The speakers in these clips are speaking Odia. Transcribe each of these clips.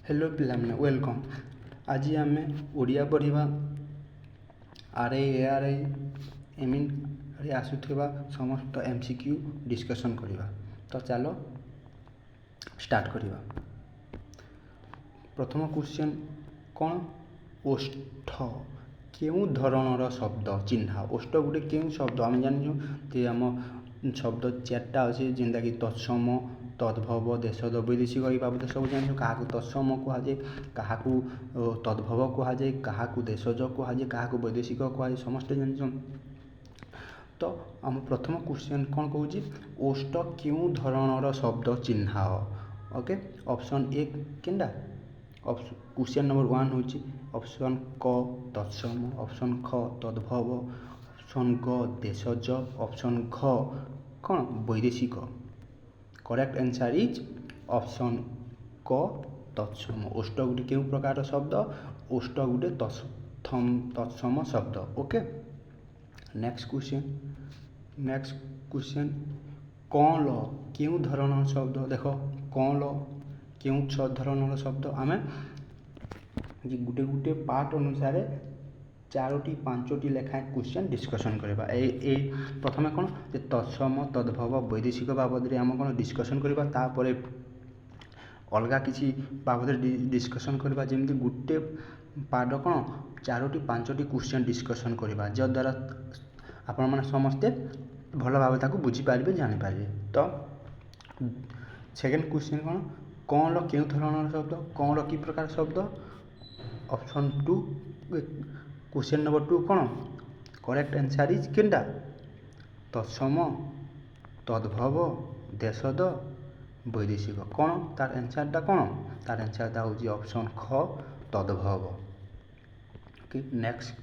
Hello पिलाମାନେ welcome. ଆଜି ଆମେ ଓଡ଼ିଆ ପଢ଼ିବା। ଆର୍ଆଇ ଏଆର୍ଆଇ ଏମିନ୍ରେ ଆସୁଥିବା ସମସ୍ତ MCQ ଡିସ୍କସନ୍ କରିବା। ତ ଚାଲ ଷ୍ଟାର୍ଟ କରିବା। ପ୍ରଥମ କ୍ୱେଶ୍ଚନ୍ କ'ଣ? ଓଷ୍ଠ କେଉଁ ଧରଣର ଶବ୍ଦ ଚିହ୍ନା? ଓଷ୍ଠ ଗୋଟେ କେଉଁ ଶବ୍ଦ? ଆମେ ଜାଣିଛୁ ଯେ ଆମ ଶବ୍ଦ ଚାରିଟା ଅଛି, ଯେନ୍ଟାକି ତତ୍ସମ, ତଦ୍ଭବ, ଦେଶଜ, ବୈଦେଶିକ। ଏଇ ବାବଦ ସବୁ ଜାଣିଛୁ। କାହାକୁ ତତ୍ସମ କୁହାଯାଏ, କାହାକୁ ତଦ୍ଭବ କୁହାଯାଏ, କାହାକୁ ଦେଶଜ କୁହାଯାଏ, କାହାକୁ ବୈଦେଶିକ କୁହାଯାଏ, ସମସ୍ତେ ଜାଣିଛୁ। ତ ଆମ ପ୍ରଥମ କ୍ୱେଶ୍ଚନ୍ କ'ଣ କହୁଛି? ଓଷ୍ଠ କେଉଁ ଧରଣର ଶବ୍ଦ ଚିହ୍ନାଅ? ଓକେ, ଅପସନ୍ ଏ କେନ୍ଟା? କ୍ୱେଶ୍ଚନ୍ ନମ୍ବର 1 ହେଉଛି ଅପସନ୍ କ ତତ୍ସମ, ଅପସନ୍ ଖ ତଦ୍ଭବ, ଅପସନ୍ ଗ ଦେଶଜ, ଅପସନ୍ ଘ କ'ଣ ବୈଦେଶିକ। କରେକ୍ଟ ଆନ୍ସର୍ ଇଜ୍ ଅପସନ୍ କ ତତ୍ସମ। ଓଷ୍ଠ ଗୋଟେ କେଉଁ ପ୍ରକାର ଶବ୍ଦ? ଓଷ୍ଠ ଗୋଟେ ତତ୍ସମ ଶବ୍ଦ। ଓକେ, ନେକ୍ସଟ କ୍ୱେଶ୍ଚନ୍ କଅଁଳ କେଉଁ ଧରଣର ଶବ୍ଦ? ଦେଖ, କଅଁଳ କେଉଁ ଧରଣର ଶବ୍ଦ? ଆମେ ଗୋଟେ ପାର୍ଟ ଅନୁସାରେ 4ଟି 5ଟି ଲେଖାଏଁ କ୍ୱେଶ୍ଚନ୍ ଡିସ୍କସନ୍ କରିବା। ଏଇ ପ୍ରଥମେ କ'ଣ ଯେ ତତ୍ସମ, ତଦ୍ଭବ, ବୈଦେଶିକ ବାବଦରେ ଆମେ କ'ଣ ଡିସ୍କସନ୍ କରିବା। ତାପରେ ଅଲଗା କିଛି ବାବଦରେ ଡିସ୍କସନ୍ କରିବା। ଯେମିତି ଗୋଟେ ପାର୍ଟ କ'ଣ 4ଟି 5ଟି କ୍ୱେଶ୍ଚନ୍ ଡିସ୍କସନ୍ କରିବା, ଯଦ୍ୱାରା ଆପଣମାନେ ସମସ୍ତେ ଭଲ ଭାବେ ତାକୁ ବୁଝିପାରିବେ, ଜାଣିପାରିବେ। ତ ସେକେଣ୍ଡ କ୍ୱେଶ୍ଚନ୍ କ'ଣ? କଅଁଳ କେଉଁ ଧରଣର ଶବ୍ଦ? କଅଁଳ କି ପ୍ରକାର ଶବ୍ଦ? ଅପସନ୍ 2, କ୍ୱେଶ୍ଚନ୍ ନମ୍ବର 2 କ'ଣ? କରେକ୍ଟ ଆନ୍ସର୍ ଇଜ୍ କେନ୍ଟା? ତତ୍ସମ, ତଦ୍ଭବ, ଦେଶଜ, ବୈଦେଶିକ। କ'ଣ ତାର ଆନ୍ସର୍ଟା? କ'ଣ ତାର ଆନ୍ସର୍ଟା ହେଉଛି ଅପସନ୍ ଖ ତଦ୍ଭବ। ଓକେ, ନେକ୍ସଟ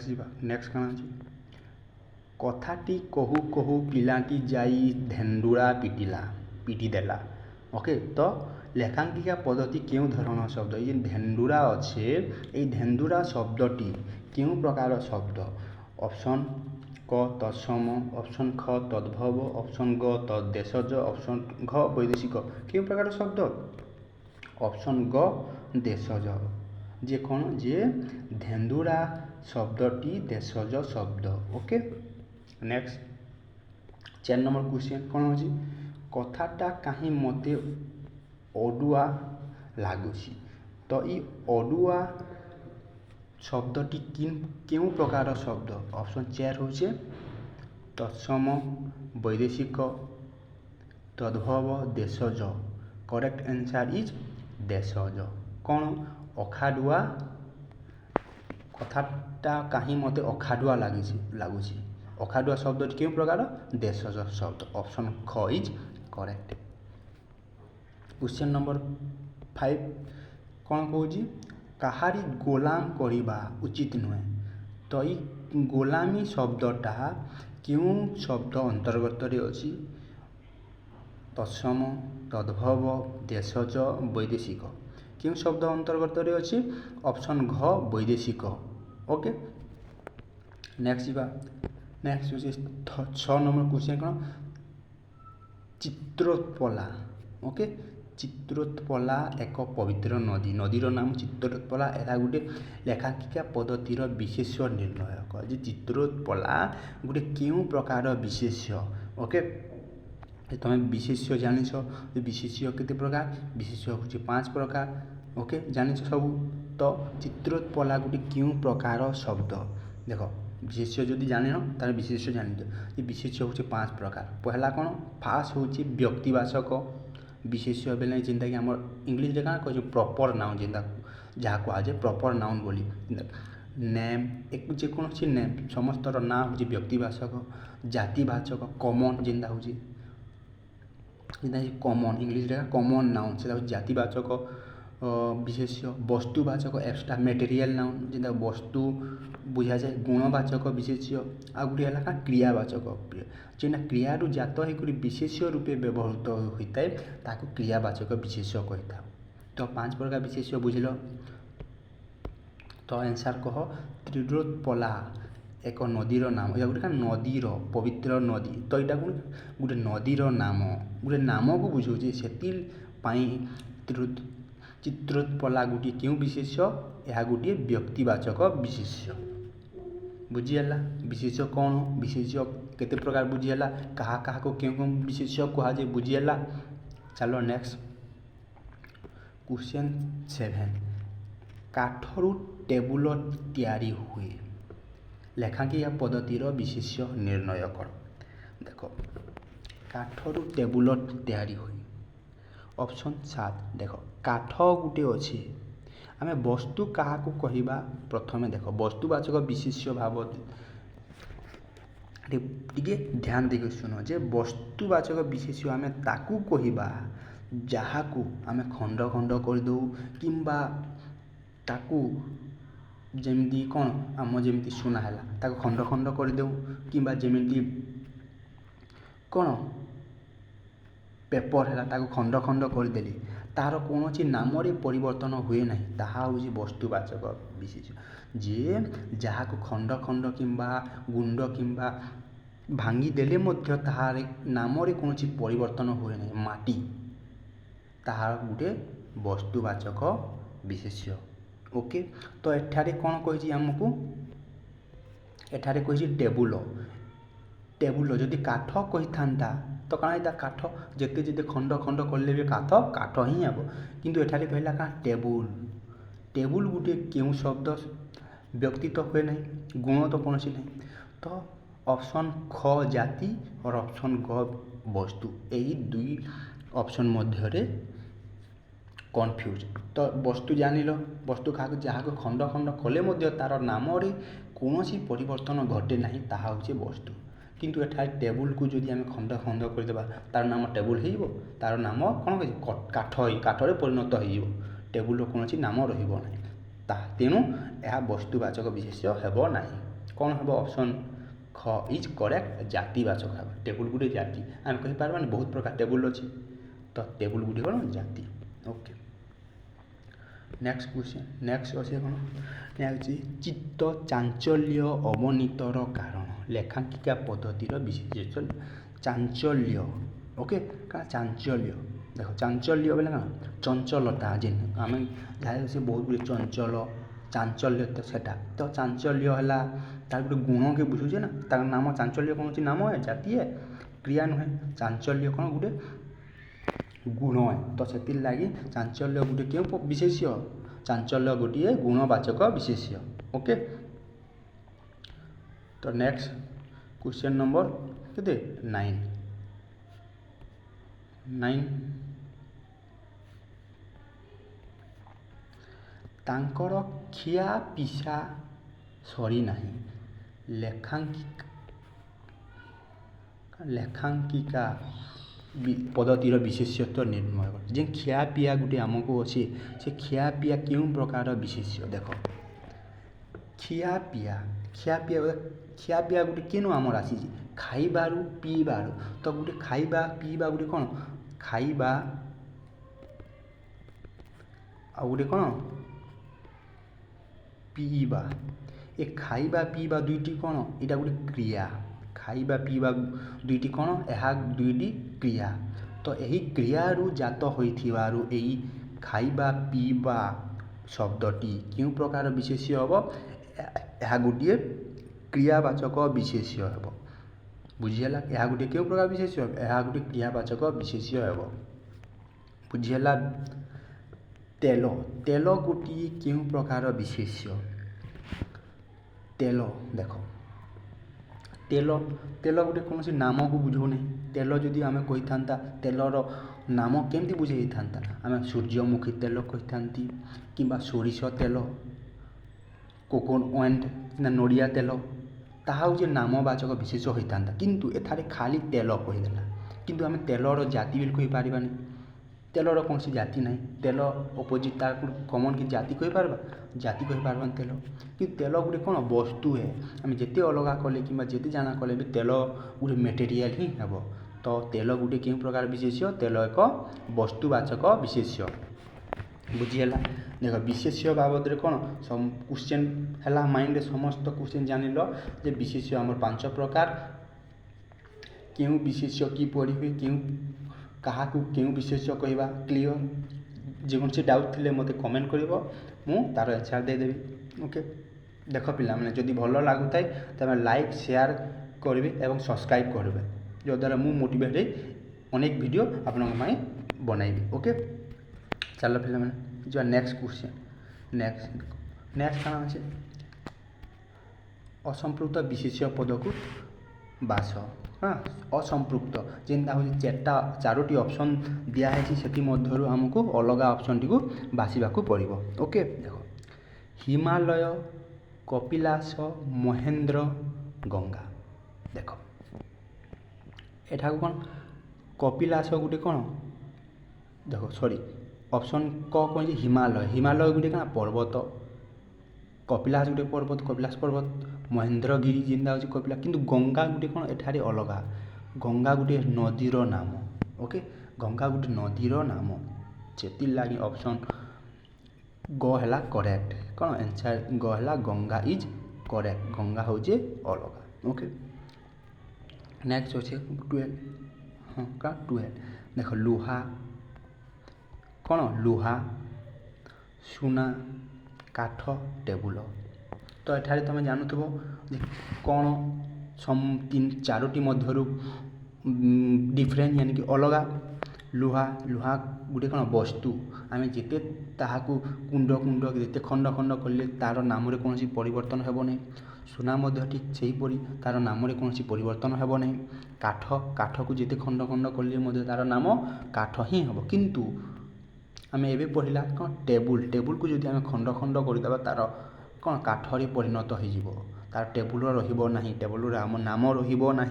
ଯିବା। ନେକ୍ସଟ କ'ଣ ଅଛି? କଥାଟି କହୁ କହୁ ପିଲାଟି ଯାଇ ଧେଣ୍ଡୁରା ପିଟିଦେଲା। ଓକେ, ତ ଲେଖାଙ୍କିକା ପଦ୍ଧତି କେଉଁ ଧରଣର ଶବ୍ଦ? এই যে ধেন্দুরা আছে, এই ধেন্দুরা শব্দটি কেଉଁ প্রকার শব্দ? অপশন ক তৎসম, অপশন খ তদ্ভব, অপশন গ তদ্দেশজ, অপশন ঘ বৈদেশিক। কেଉଁ প্রকার শব্দ? অপশন গ দেশজ। যে କ'ଣ যে ধেন্দুরা শব্দটি দেশজ শব্দ। ওকে, নেক্সট 4 নম্বর क्वेश्चन କ'ଣ ଅଛି? କଥାଟା କାହିଁ ମୋତେ ଅଡ଼ୁଆ ଲାଗୁଛି। ତ এই ଅଡ଼ୁଆ ଶବ୍ଦଟି କେଉଁ ପ୍ରକାର ଶବ୍ଦ? ଅପସନ୍ 4 ହେଉଛି ତତ୍ସମ, ବୈଦେଶିକ, ତଦ୍ଭବ, ଦେଶଜ। କରେକ୍ଟ ଆନ୍ସର୍ ଇଜ୍ ଦେଶଜ। କ'ଣ ଅଖାଡ଼ୁଆ? କଥାଟା କାହିଁ ମୋତେ ଅଖାଡ଼ୁଆ ଲାଗୁଛି। ଅଖାଡ଼ୁଆ ଶବ୍ଦଟି କେଉଁ ପ୍ରକାର? ଦେଶଜ ଶବ୍ଦ। ଅପସନ୍ ଖ ଇଜ୍ କରେକ୍ଟ। କ୍ୱେଶ୍ଚନ୍ ନମ୍ବର 5 କ'ଣ କହୁଛି? କାହାରି ଗୋଲାମ କରିବା ଉଚିତ ନୁହେଁ। ତ ଏଇ ଗୋଲାମୀ ଶବ୍ଦଟା କେଉଁ ଶବ୍ଦ ଅନ୍ତର୍ଗତରେ ଅଛି? ତତ୍ସମ, ତଦ୍ଭବ, ଦେଶଜ, ବୈଦେଶିକ। କେଉଁ ଶବ୍ଦ ଅନ୍ତର୍ଗତରେ ଅଛି? ଅପସନ୍ ଘ ବୈଦେଶିକ। ଓକେ, ନେକ୍ସଟ ଯିବା। ନେକ୍ସଟ ହେଉଛି 6 নম্বର କ୍ୱେଶ୍ଚନ୍ କ'ଣ? ଚିତ୍ରୋତ୍ପଲା। ଓକେ, ଚିତ୍ରୋତ୍ପଲା ଏକ ପବିତ୍ର ନଦୀ। ନଦୀର ନାମ ଚିତ୍ରୋତ୍ପଲା। ଏହା ଗୋଟେ ଲେଖାଙ୍କିକା ପଦ୍ଧତିର ବିଶେଷ୍ୟ ନିର୍ଣ୍ଣୟକ। ଯେ ଚିତ୍ରୋତ୍ପଲା ଗୋଟେ କେଉଁ ପ୍ରକାର ବିଶେଷ୍ୟ? ଓକେ, ତମେ ବିଶେଷ୍ୟ ଜାଣିଛ ଯେ ବିଶେଷ୍ୟ କେତେ ପ୍ରକାର? ବିଶେଷ୍ୟ ହେଉଛି 5 ପ୍ରକାର। ଓକେ, ଜାଣିଛ ସବୁ। ତ ଚିତ୍ରୋତ୍ପଲା ଗୋଟେ କେଉଁ ପ୍ରକାର ଶବ୍ଦ? ଦେଖ, ବିଶେଷ୍ୟ ଯଦି ଜାଣିନ ତାହେଲେ ବିଶେଷ୍ୟ ଜାଣିଛ ଯେ ବିଶେଷ୍ୟ ହେଉଛି 5 ପ୍ରକାର। ପହଲା କ'ଣ? ଫାର୍ଷ୍ଟ ହେଉଛି ବ୍ୟକ୍ତିବାଚକ ବିଶେଷ୍ୟ ବେଲେ, ଯେନ୍ଟାକି ଆମର ଇଂଲିଶରେ କାଣା କହୁଛୁ ପ୍ରପର୍ ନାଉନ୍, ଯାହା କୁହାଯାଏ ପ୍ରପର୍ ନାଉନ୍ ବୋଲି। ନେମ୍, ଯେକୌଣସି ନେମ୍, ସମସ୍ତର ନାଁ ହେଉଛି ବ୍ୟକ୍ତିବାଚକ। ଜାତିବାଚକ କମନ୍, ଯେନ୍ଟା ହେଉଛି କମନ୍, ଇଂଲିଶରେ କମନ୍ ନାଉନ୍, ସେଟା ହେଉଛି ଜାତିବାଚକ ବିଶେଷ୍ୟ। ବସ୍ତୁବାଚକ ଏକ୍ସଟ୍ରା ମେଟେରିଆଲ୍ ନାଉନ୍, ଯେନ୍ଟା ବସ୍ତୁ ବୁଝାଯାଏ। ଗୁଣବାଚକ ବିଶେଷ୍ୟ। ଆଉ ଗୋଟେ ହେଲା କାଣା? କ୍ରିୟାବାଚକ, ଯେନ୍ଟା କ୍ରିୟାରୁ ଜାତ ହେଇକରି ବିଶେଷ୍ୟ ରୂପେ ବ୍ୟବହୃତ ହୋଇଥାଏ, ତାକୁ କ୍ରିୟାବାଚକ ବିଶେଷ୍ୟ କହିଥାଉ। ତ 5 ପ୍ରକାର ବିଶେଷ୍ୟ ବୁଝିଲ। ତ ଆନ୍ସର୍ କହ। ଚିତ୍ରୋତ୍ପଲା ଏକ ନଦୀର ନାମ ଏଇଟା ଗୋଟେ ନଦୀର ପବିତ୍ର ନଦୀ ତ ଏଇଟା ଗୋଟେ ନଦୀର ନାମ ଗୋଟେ ନାମକୁ ବୁଝାଉଛି ସେଥିପାଇଁ ଚିତ୍ରୋତ୍ପଲା ଗୋଟିଏ କେଉଁ ବିଶେଷ୍ୟ ଏହା ଗୋଟିଏ ବ୍ୟକ୍ତିବାଚକ ବିଶେଷ୍ୟ ବୁଝିହେଲା ବିଶେଷ୍ୟ କ'ଣ ବିଶେଷ୍ୟ କେତେ ପ୍ରକାର ବୁଝିହେଲା କାହାକୁ କେଉଁ କେଉଁ ବିଶେଷ୍ୟ କୁହାଯାଏ ବୁଝିହେଲା ଚାଲ ନେକ୍ସଟ क्वेश्चन 7 काठरू टेबुल तैयारी हुए लेखांकिया पद्धतिर विशेष्य निर्णय कर देख काठरू टेबुल तैयारी हुए ऑप्शन 7 देख काठ गोटे अच्छे आम वस्तु क्या कहवा प्रथम देख वस्तुवाचक विशेष्य भाव टे ध्यान देके शुण जे वस्तुवाचक विशेष्य आम ताकू कहवा जहाँ को आम खंड खंड करदे कि ताकू जमी कौन आम जमी सुना है ताको खंड खंड करदे कि जमी कौन पेपर है ताको खंड खंड करदेली तार कौन नाम परिवर्तन हुए ना ताहा हूँ वस्तुवाचक विशेष जे जहाँ को खंड खंड कि गुंड कि भांगीदेले तार नाम कौन परिवर्तन हुए ना माटी ताहार गोटे वस्तुवाचक विशेष्य ओके तो एठारे कौन कही आमको एठारे कही टेबुल टेबुल जदि काठ कही था तो कौन है काठ जिते जिते खंड खंड कले भी काठ ही हे किंतु एठारे कहला क्या टेबुल टेबुल गोटे क्यों शब्द व्यक्ति तो हुए ना गुण तो कौन सी नहीं तो ऑप्शन ख जाति और ऑप्शन ग वस्तु यही दुई ऑप्शन मध्य कन्फ्यूज तो वस्तु जान वस्तु क्या जहाँ को खंड खंड कले तार नाम कौन परिवर्तन घटे ना ताहा हूँ वस्तु किंतु एठार टेबुल को जदि आम खंड खंड करदे तार नाम टेबुल हो तार नाम कौन काठरे परिणत हो टेबुल कौन नाम रहा तेणु यह वस्तुवाचक विशेष्य हेब ना कौन हम ऑप्शन ख इज करेक्ट जातिवाचक हे टेबुल गोटे जाति आम कहीपर बहुत प्रकार टेबुल अच्छे तो टेबुल गोटे कौन जाति ओके नेक्स्ट क्वेश्चन नेक्स्ट अच्छे कौन नेक्स्ट चित्त चांचल्य अवनीतर कारण लेखांकिका पद्धतिर विशेष चांचल्य ओके क्या चांचल्य देख चांचल्य बोले क्या चंचलता जेन आम जहाँ से बहुत गुड चंचल चांचल्य तो सेटा तो चांचल्य है तार गोटे गुण के बुझुचे ना तार नाम चांचल्य कौन नाम है जाति है क्रिया नुहे चांचल्य कौन गोटे गुण है तो से लगी चांचल्य गोटे क्यों विशेष्य चांचल्य गोटे गुणवाचक विशेष्य ओके तो नेक्स्ट क्वेश्चन नंबर के 9 तांकर खिया पिसा सरी नहीं लेखांकिका पद्धतिर विशेष्यत्व निर्णय कर जे खिया पिया गोटे आमको अच्छे से खिया पिया क्यों प्रकार विशेष्य देख खिया पिया गोटे केनु आमर आसी खाइबारू पीबारू तो गोटे खाइबा पीबा गोटे कौन खाइबा आ गोटे कौन पीबा ए खाइबा पीबा दुईटी कौन यहाँ गोटे क्रिया खाइबा पीबा दुईटी कौन यह दुईटी क्रिया तो यही क्रियारू जात होइथिबारू यही खाइबा पीबा शब्दटी क्यों प्रकार विशेष्य हम यह गोटे क्रियावाचक विशेष्य हम बुझीगला यह गोटे क्यों प्रकार विशेष्य यह गोटे क्रियावाचक विशेष्य हम बुझीगला तेल तेल गोटे क्यों प्रकार विशेष्य तेल देख तेल तेल गोटे कौन नाम को बुझो नहीं तेल जदि आम कही था तेलर नाम केमती बुझे था आम सूर्यमुखी तेल कही था कि सोरिष तेल कोकोनट नड़िया तेल ताहा हूँ नामवाचक विशेष होता किंतु एठारे खाली तेल कहीदेला किंतु आम तेलर जाति भी कही पारिबानी तेलर कौन जाति ना तेल अपोजिट तार कमन कि जाति कही पारबा जाति कही पारबान तेल कि तेल गोटे कौन वस्तु है आम जिते अलग कले कि जिते जाना कले भी तेल गोटे मटेरियल ही हे तो तेल गोटे क्यों प्रकार विशेष्य तेल एक वस्तुवाचक विशेष्य बुझीगला देख विशेष्य बाबद कौन क्वेश्चन है माइंड समस्त क्वेश्चन जान जे विशेष्य आम 5 प्रकार क्यों विशेष्य कि पढ़े क्यों क्या क्यों विशेष्य कहवा क्लीयर जेकोसी डाउट थे मत कमेंट कर तार आंसर देदेवी ओके देख पिला मैंने जदि भल लगुए तो लाइक शेयर करेंगे और सब्सक्राइब करेंगे जद्वारा मु मोटिवेट अनेक वीडियो आपण बनइबी ओके चलो पिला मैंने जो नेक्स्ट क्वेश्चन नेक्स्ट क्या अच्छे असंपृक्त विशेष्य पद को बास हाँ असंपृक्त जेनता हूँ चारोटी ऑप्शन दिखाई से मध्य आमको अलग ऑप्शन टी बासिबा पड़ो ओके देख हिमालय कपिलास महेंद्र गंगा देख एठा कौन कपिलास गोटे कौन देख सॉरी ऑप्शन कौन हिमालय हिमालय गोटे क्या पर्वत कपिलास गोटे पर्वत कपिलास पर्वत महेंद्रगिरी जेनता हूँ कपिलास किंतु गंगा गोटे कौन एठारे अलग गंगा गोटे नदीर नाम ओके गंगा गोटे नदीर नाम से लगी ऑप्शन ग है करेक्ट कौन आंसर ग है गंगा इज करेक्ट गंगा हूँ अलग ओके नेक्स्ट अच्छे 12 हाँ क्या 12 देख लुहा कौन लुहा सुना काठ टेबुल तो एठारे तुम जानूथबो कौन तीन चारोटी मध्य डिफरेंट यानी कि अलग लुहा लुहा गोटे कौन वस्तु आम जिते ताहाकू कुंड कुंड जिते खंड खंड कले तार नाम कौन परिवर्तन हेब नहीं सुना ठीक से हीपरी तार नाम कौन परिवर्तन हेब नहीं काठ काठ को जिते खंड खंड कले तार नाम काठ ही हम किंतु आम ए पढ़ला कौन टेबुल टेबुल को जब आम खंड खंड करदे तार कौन काठरी परिणत हो तार टेबुल रहा टेबुल आम नाम रहा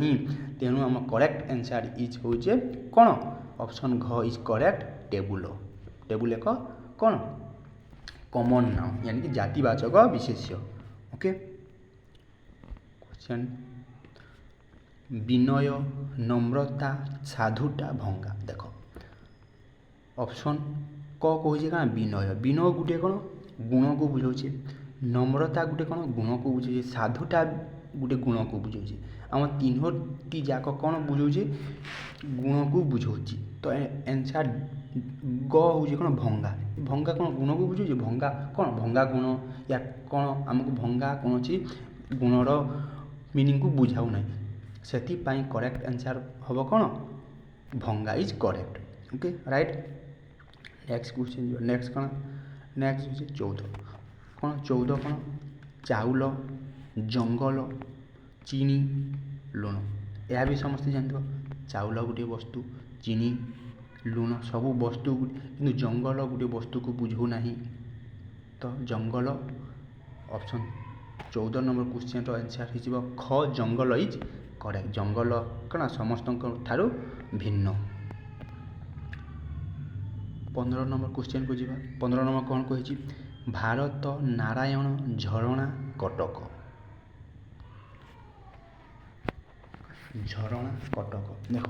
तेणु आम करेक्ट आंसर इज हूँ कौन ऑप्शन घ इज करेक्ट टेबुल टेबुल एक कौन कॉमन नाउन यानी कि जातिवाचक विशेष्य ओके क्वेश्चन विनय नम्रता साधुटा भंगा देख ऑप्शन क कहे क्या विनय विनय गुटे कौन गुण को बुझाऊे नम्रता गुटे कौन गुण को बुझे साधुटा गुटे गुण को बुझाऊे आम तीनोटी जाक कौन बुझाऊे गुण को बुझाऊँ तो आंसर ग हूँ कौन भंगा भंगा कौन गुण को बुझाऊे भंगा कौन भंगा गुण या कौन आमको भंगा कौन गुणर मीनिंग को बुझाऊ ना से करेक्ट आंसर हम कौन भंगा is correct okay right next question next कौन नेक्स्ट हूँ 14 कौन 14 कौन चाउल जंगल चीनी लुण यह भी समस्ते जानते चाउल गोटे वस्तु चीनी लुण सबू वस्तु कि जंगल गोटे वस्तु को बुझू ना तो जंगल ऑप्शन 14 नंबर क्वेश्चन आंसर हो ख जंगल इज करेक्ट जंगल कौन समस्त ठारू भिन्न 15 नंबर क्वेश्चन को जीवा 15 नंबर कौन कही भारत नारायण झरणा कटक झरणा कटक देख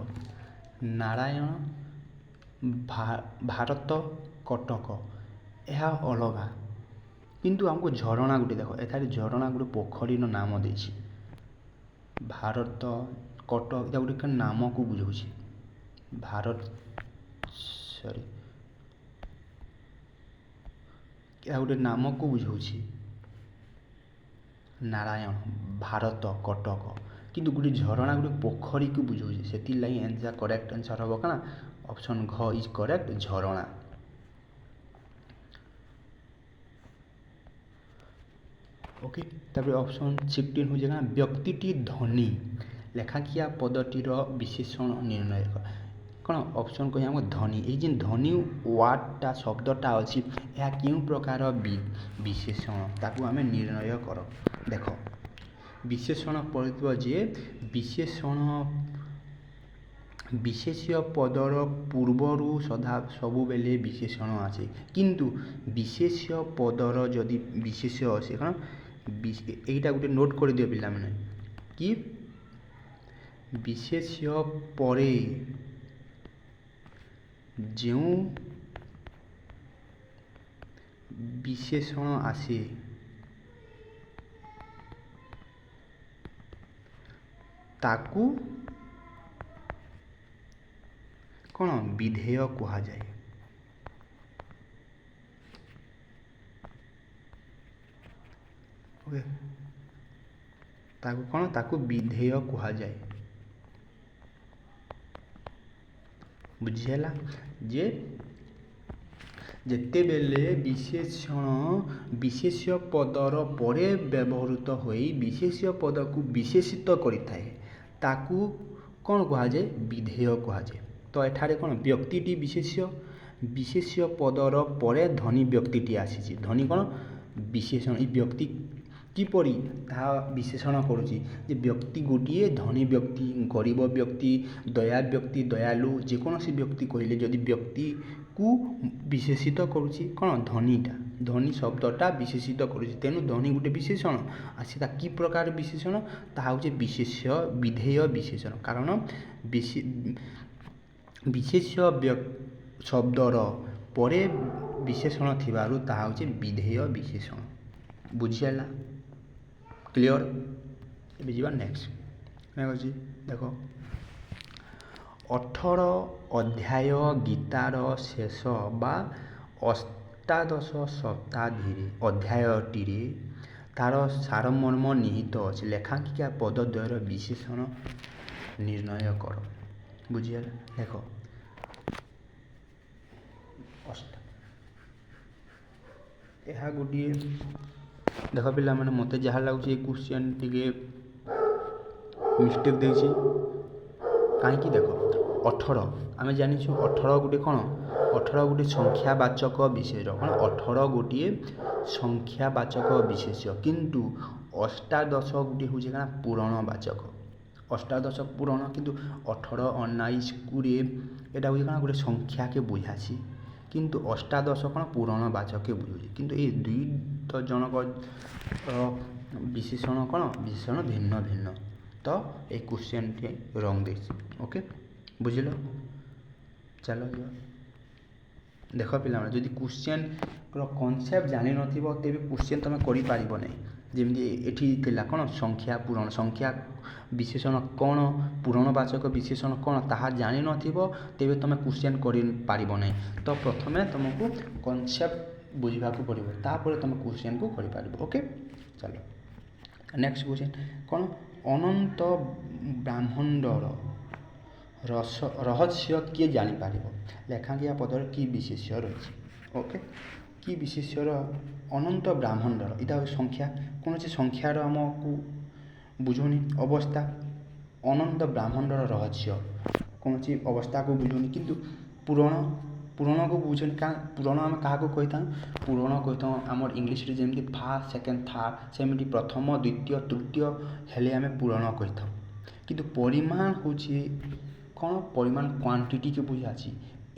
नारायण भारत कटक यह अलग किंतु हमको झरणा गोटे देख एठारे झरणा गोटे पोखरी नाम देछि भारत कटक या गोटे नाम को बुझाऊँ भारत सॉरी या गोटे नाम को बुझाऊँ नारायण भारत कटक किंतु गोटे झरणा गोटे पोखरी को बुझाऊँ से आंसर करेक्ट आंसर हम क्या ऑप्शन घ इज करेक्ट झरणा ओके तब ऑप्शन 16 हूँ क्या व्यक्ति धनी लेखाखिया पदटीर विशेषण निर्णय कौन ऑप्शन कह हम धनी ये धनी वार्डटा शब्दटा अच्छी यह क्यों प्रकार विशेषण ताकू आम निर्णय कर देख विशेषण पड़ो जे विशेषण विशेष्य पदर पूर्वर सदा सबु बेले विशेषण आसे किंतु विशेष्य पदर जदि विशेष्य आसे कौन यहीटा गोटे नोट कर दियो पिला माने कि विशेष्य परे जो ବିଶେଷଣ ଆସେ ତାକୁ କ'ଣ ବିଧେୟ କୁହାଯାଏ। ଓକେ, ତାକୁ କ'ଣ ତାକୁ ବିଧେୟ କୁହାଯାଏ। ବୁଝିହେଲା ଯେ ଯେତେବେଳେ ବିଶେଷଣ ବିଶେଷ୍ୟ ପଦର ପରେ ବ୍ୟବହୃତ ହୋଇ ବିଶେଷ୍ୟ ପଦକୁ ବିଶେଷିତ କରିଥାଏ ତାକୁ କ'ଣ କୁହାଯାଏ? ବିଧେୟ କୁହାଯାଏ। ତ ଏଠାରେ କ'ଣ ବ୍ୟକ୍ତିଟି ବିଶେଷ୍ୟ ପଦର ପରେ ଧନୀ ବ୍ୟକ୍ତିଟି ଆସିଛି। ଧନୀ କ'ଣ ବିଶେଷଣ, ଏ ବ୍ୟକ୍ତି କିପରି ତାହା ବିଶେଷଣ କରୁଛି ଯେ ବ୍ୟକ୍ତି ଗୋଟିଏ ଧନୀ ବ୍ୟକ୍ତି, ଗରିବ ବ୍ୟକ୍ତି, ବ୍ୟକ୍ତି, ଦୟାଳୁ, ଯେକୌଣସି ବ୍ୟକ୍ତି କହିଲେ ଯଦି ବ୍ୟକ୍ତିକୁ ବିଶେଷିତ କରୁଛି କ'ଣ ଧନୀ ଶବ୍ଦଟା ବିଶେଷିତ କରୁଛି, ତେଣୁ ଧନୀ ଗୋଟେ ବିଶେଷଣ। ଆଉ ସେଟା କି ପ୍ରକାର ବିଶେଷଣ? ତାହା ହେଉଛି ବିଧେୟ ବିଶେଷଣ। କାରଣ ବିଶେଷ୍ୟ ଶବ୍ଦର ପରେ ବିଶେଷଣ ଥିବାରୁ ତାହା ହେଉଛି ବିଧେୟ ବିଶେଷଣ। ବୁଝିହେଲା? କ୍ଲିଅର? ଏବେ ଯିବା ନେକ୍ସଟ ଅଛି, ଦେଖ 18 ଅଧ୍ୟାୟ ଗୀତାର ଶେଷ ବା ଅଷ୍ଟାଦଶ ଅଧ୍ୟାୟଟିରେ ତାର ସାରମର୍ମ ନିହିତ ଅଛି। ଲେଖାଙ୍କିକା ପଦଦ୍ୱୟର ବିଶେଷଣ ନିର୍ଣ୍ଣୟ କର। ବୁଝିହେଲା? ଦେଖ ଏହା ଗୋଟିଏ, ଦେଖ ପିଲାମାନେ, ମୋତେ ଯାହା ଲାଗୁଛି ଏ କ୍ୱେଶ୍ଚନ୍ ଟିକେ ମିଷ୍ଟେକ୍ ଦେଇଛି। କାହିଁକି? ଦେଖ 18 ଆମେ ଜାଣିଛୁ 18 ଗୋଟେ କ'ଣ? 18 ଗୋଟେ ସଂଖ୍ୟାବାଚକ ବିଶେଷ। କ'ଣ 18 ଗୋଟିଏ ସଂଖ୍ୟାବାଚକ ବିଶେଷ, କିନ୍ତୁ ଅଷ୍ଟାଦଶ ଗୋଟେ ହେଉଛି କ'ଣ ପୂରଣବାଚକ। ଅଷ୍ଟାଦଶ ପୂରଣ, କିନ୍ତୁ 18, 19, 20 ଏଇଟା ହେଉଛି କ'ଣ ଗୋଟେ ସଂଖ୍ୟାକେ ବୁଝାଛି, କିନ୍ତୁ ଅଷ୍ଟାଦଶ କ'ଣ ପୂରଣବାଚକେ ବୁଝୁଛି। କିନ୍ତୁ ଏଇ ଦୁଇ ଜଣକ ବିଶେଷଣ କ'ଣ ବିଶେଷଣ ଭିନ୍ନ ଭିନ୍ନ। ତ এই କ୍ୱେଶ୍ଚନ୍ଟି ରଙ୍ଗ ଦେଇଛି। ଓକେ, ବୁଝିଲ? ଚାଲ ଯିବା। ଦେଖ ପିଲାମାନେ, ଯଦି କ୍ୱେଶ୍ଚନ୍ର କନସେପ୍ଟ ଜାଣିନଥିବ ତେବେ କ୍ୱେଶ୍ଚନ୍ ତୁମେ କରିପାରିବ ନାହିଁ। ଯେମିତି ଏଠି ଥିଲା କ'ଣ ସଂଖ୍ୟା ପୂରଣ, ସଂଖ୍ୟା ବିଶେଷଣ କ'ଣ, ପୂରଣବାଚକ ବିଶେଷଣ କ'ଣ ତାହା ଜାଣିନଥିବ ତେବେ ତୁମେ କ୍ୱେଶ୍ଚନ୍ କରିପାରିବ ନାହିଁ। ତ ପ୍ରଥମେ ତୁମକୁ କନସେପ୍ଟ ବୁଝିବାକୁ ପଡ଼ିବ, ତାପରେ ତୁମେ କ୍ୱେଶ୍ଚନ୍କୁ କରିପାରିବ। ଓକେ, ଚାଲ ନେକ୍ସଟ କ୍ୱେଶ୍ଚନ୍ କ'ଣ? ଅନନ୍ତ ବ୍ରହ୍ମାଣ୍ଡର ରହସ୍ୟ କିଏ ଜାଣିପାରିବ? ଲେଖାଙ୍କିଆ ପଦରେ କି ବିଶେଷ୍ୟ ରହିଛି? ଓକେ, କି ବିଶେଷ୍ୟର? ଅନନ୍ତ ବ୍ରହ୍ମାଣ୍ଡର, ଏଇଟା ହେଉଛି ସଂଖ୍ୟା, କୌଣସି ସଂଖ୍ୟାର ଆମକୁ ବୁଝୁନି ଅବସ୍ଥା। ଅନନ୍ତ ବ୍ରହ୍ମାଣ୍ଡର ରହସ୍ୟ କୌଣସି ଅବସ୍ଥାକୁ ବୁଝୁନି, କିନ୍ତୁ ପୂରଣକୁ ବୁଝୁନି। ପୂରଣ ଆମେ କାହାକୁ କହିଥାଉ? ପୂରଣ କହିଥାଉ ଆମର ଇଂଲିଶରେ ଯେମିତି ଫାର୍ଷ୍ଟ, ସେକେଣ୍ଡ, ଥାର୍ଡ଼, ସେମିତି ପ୍ରଥମ, ଦ୍ୱିତୀୟ, ତୃତୀୟ ହେଲେ ଆମେ ପୂରଣ କହିଥାଉ। କିନ୍ତୁ ପରିମାଣ ହେଉଛି କ'ଣ? ପରିମାଣ କ୍ୱାଣ୍ଟିଟିକେ ବୁଝାଛି,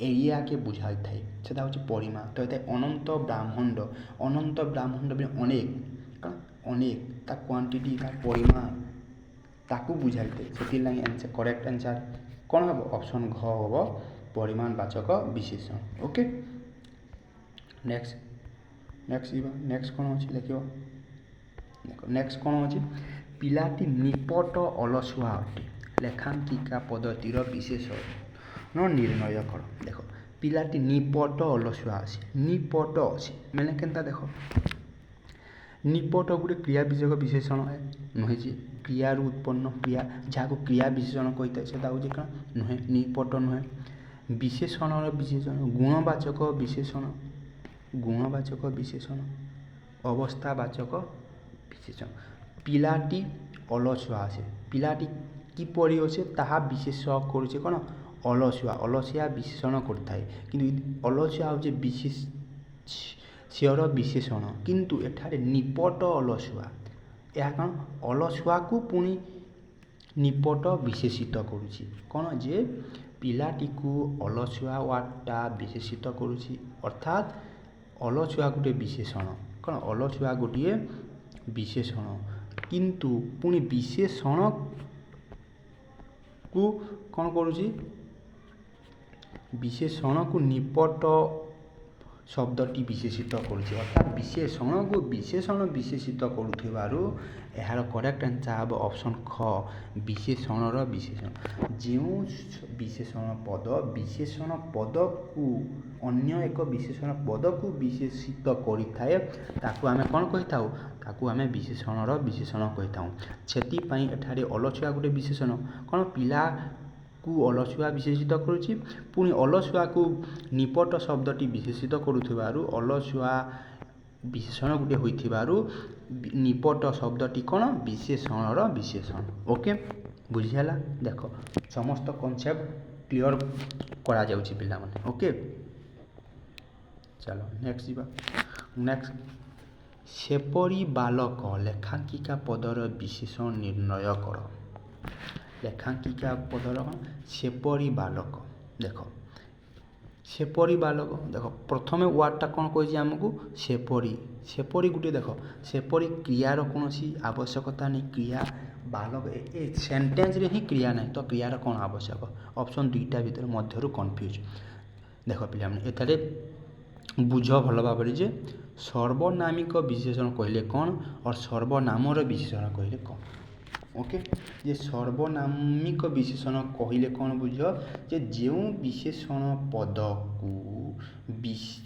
ଏରିଆକେ ବୁଝାଇଥାଏ, ସେଟା ହେଉଛି ପରିମାଣ। ତ ଏଇଟା ଅନନ୍ତ ବ୍ରହ୍ମାଣ୍ଡ। ଅନନ୍ତ ବ୍ରହ୍ମାଣ୍ଡ ବି ଅନେକ, କ'ଣ ଅନେକ, ତା କ୍ୱାଣ୍ଟିଟି, ତା ପରିମାଣ ତାକୁ ବୁଝାଇଥାଏ। ସେଥିଲାଗି କରେକ୍ଟ ଆନ୍ସର୍ କ'ଣ ହେବ? ଅପସନ୍ ଘ ହେବ, ପରିମାଣବାଚକ ବିଶେଷଣ। ଓକେ, ନେକ୍ସଟ ଯିବା। ନେକ୍ସଟ କ'ଣ ଅଛି ଲେଖିବ? ଦେଖ ନେକ୍ସଟ କ'ଣ ଅଛି? ପିଲାଟି ନିପଟ ଅଳସୁଆ ଅଟେ। ଲେଖାଙ୍କିକା ପଦ୍ଧତିର ବିଶେଷଣ ନିର୍ଣ୍ଣୟ କର। ଦେଖ ପିଲାଟି ନିପଟ ଅଳସୁଆ ଅଛି, ନିପଟ ଅଛି ମାନେ କେନ୍ତା? ଦେଖ ନିପଟ ଗୋଟେ କ୍ରିୟା ବିଶେଷକ ବିଶେଷଣ ନୁହେଁ ଯେ କ୍ରିୟାରୁ ଉତ୍ପନ୍ନ କ୍ରିୟା, ଯାହାକୁ କ୍ରିୟା ବିଶେଷଣ କହିଥାଏ ସେଟା ହେଉଛି କ'ଣ? ନୁହେଁ, ନିପଟ ନୁହେଁ। ବିଶେଷଣର ବିଶେଷଣ ଗୁଣବାଚକ ବିଶେଷଣ, ଗୁଣବାଚକ ବିଶେଷଣ, ଅବସ୍ଥାବାଚକ ବିଶେଷଣ। ପିଲାଟି ଅଳସୁଆ ଅଛି, ପିଲାଟି କିପରି ଅଛି ତାହା ବିଶେଷ କରୁଛି କ'ଣ? ଅଳସୁଆ, ଅଳସୁଆ ବିଶେଷଣ କରିଥାଏ, କିନ୍ତୁ ଅଳସୁଆ ହେଉଛି ବିଶେଷ୍ୟର ବିଶେଷଣ, କିନ୍ତୁ ଏଠାରେ ନିପଟ ଅଳସୁଆ, ଏହା କ'ଣ? ଅଳସୁଆକୁ ପୁଣି ନିପଟ ବିଶେଷିତ କରୁଛି। କ'ଣ ଯେ ପିଲାଟିକୁ ଅଳସୁଆ ୱାର୍ଡ଼ଟା ବିଶେଷିତ କରୁଛି, ଅର୍ଥାତ୍ ଅଳସୁଆ ଗୋଟିଏ ବିଶେଷଣ। କ'ଣ ଅଳସୁଆ ଗୋଟିଏ ବିଶେଷଣ, କିନ୍ତୁ ପୁଣି ବିଶେଷଣକୁ କ'ଣ କରୁଛି? ବିଶେଷଣକୁ ନିପଟ ଶବ୍ଦଟି ବିଶେଷିତ କରୁଛି ଅର୍ଥାତ୍ ବିଶେଷଣକୁ ବିଶେଷଣ ବିଶେଷିତ କରୁଥିବାରୁ ଏହାର କରେକ୍ଟ ଆନ୍ସର୍ ହେବ ଅପସନ୍ ଖ ବିଶେଷଣର ବିଶେଷଣ। ଯେଉଁ ବିଶେଷଣ ପଦକୁ ଅନ୍ୟ ଏକ ବିଶେଷଣ ପଦକୁ ବିଶେଷିତ କରିଥାଏ ତାକୁ ଆମେ କ'ଣ କହିଥାଉ? ତାକୁ ଆମେ ବିଶେଷଣର ବିଶେଷଣ କହିଥାଉ। ସେଥିପାଇଁ ଏଠାରେ ଅଳସୁଆ ଗୋଟେ ବିଶେଷଣ। କ'ଣ ପିଲାକୁ ଅଳସୁଆ ବିଶେଷିତ କରୁଛି, ପୁଣି ଅଳସୁଆକୁ ନିପଟ ଶବ୍ଦଟି ବିଶେଷିତ କରୁଥିବାରୁ ଅଳସୁଆ ବିଶେଷଣ ଗୋଟେ ହୋଇଥିବାରୁ ନିପଟ ଶବ୍ଦଟି କ'ଣ? ବିଶେଷଣର ବିଶେଷଣ। ଓକେ, ବୁଝିହେଲା? ଦେଖ ସମସ୍ତ କନସେପ୍ଟ କ୍ଲିଅର କରାଯାଉଛି ପିଲାମାନେ। ଓକେ, ଚାଲ ନେକ୍ସଟ ଯିବା। ନେକ୍ସଟ, ସେପରି ବାଲକ ଲେଖାଙ୍କିକା ପଦର ବିଶେଷଣ ନିର୍ଣ୍ଣୟ କର। ଲେଖାଙ୍କିକା ପଦର ସେପରି ବାଲକ। ଦେଖ ସେପରି ବାଲକ, ଦେଖ ପ୍ରଥମେ ୱାର୍ଡ଼ଟା କ'ଣ କହିଛି ଆମକୁ? ସେପରି। ସେପରି ଗୋଟେ ଦେଖ, ସେପରି କ୍ରିୟାର କୌଣସି ଆବଶ୍ୟକତା ନାହିଁ। କ୍ରିୟା ବାଲକ ଏ ସେଣ୍ଟେନ୍ସରେ ହିଁ କ୍ରିୟା ନାହିଁ, ତ କ୍ରିୟାର କ'ଣ ଆବଶ୍ୟକ? ଅପସନ୍ ଦୁଇଟା ଭିତରେ ମଧ୍ୟରୁ କନଫ୍ୟୁଜ୍। ଦେଖ ପିଲାମାନେ ଏଠାରେ ବୁଝ ଭଲ ଭାବରେ ଯେ ସର୍ବନାମିକ ବିଶେଷଣ କହିଲେ କ'ଣ ଆଉ ସର୍ବନାମର ବିଶେଷଣ କହିଲେ କ'ଣ। ଓକେ, ଯେ ସର୍ବନାମିକ ବିଶେଷଣ କହିଲେ କ'ଣ ବୁଝ? ଯେ ଯେଉଁ ବିଶେଷଣ ପଦକୁ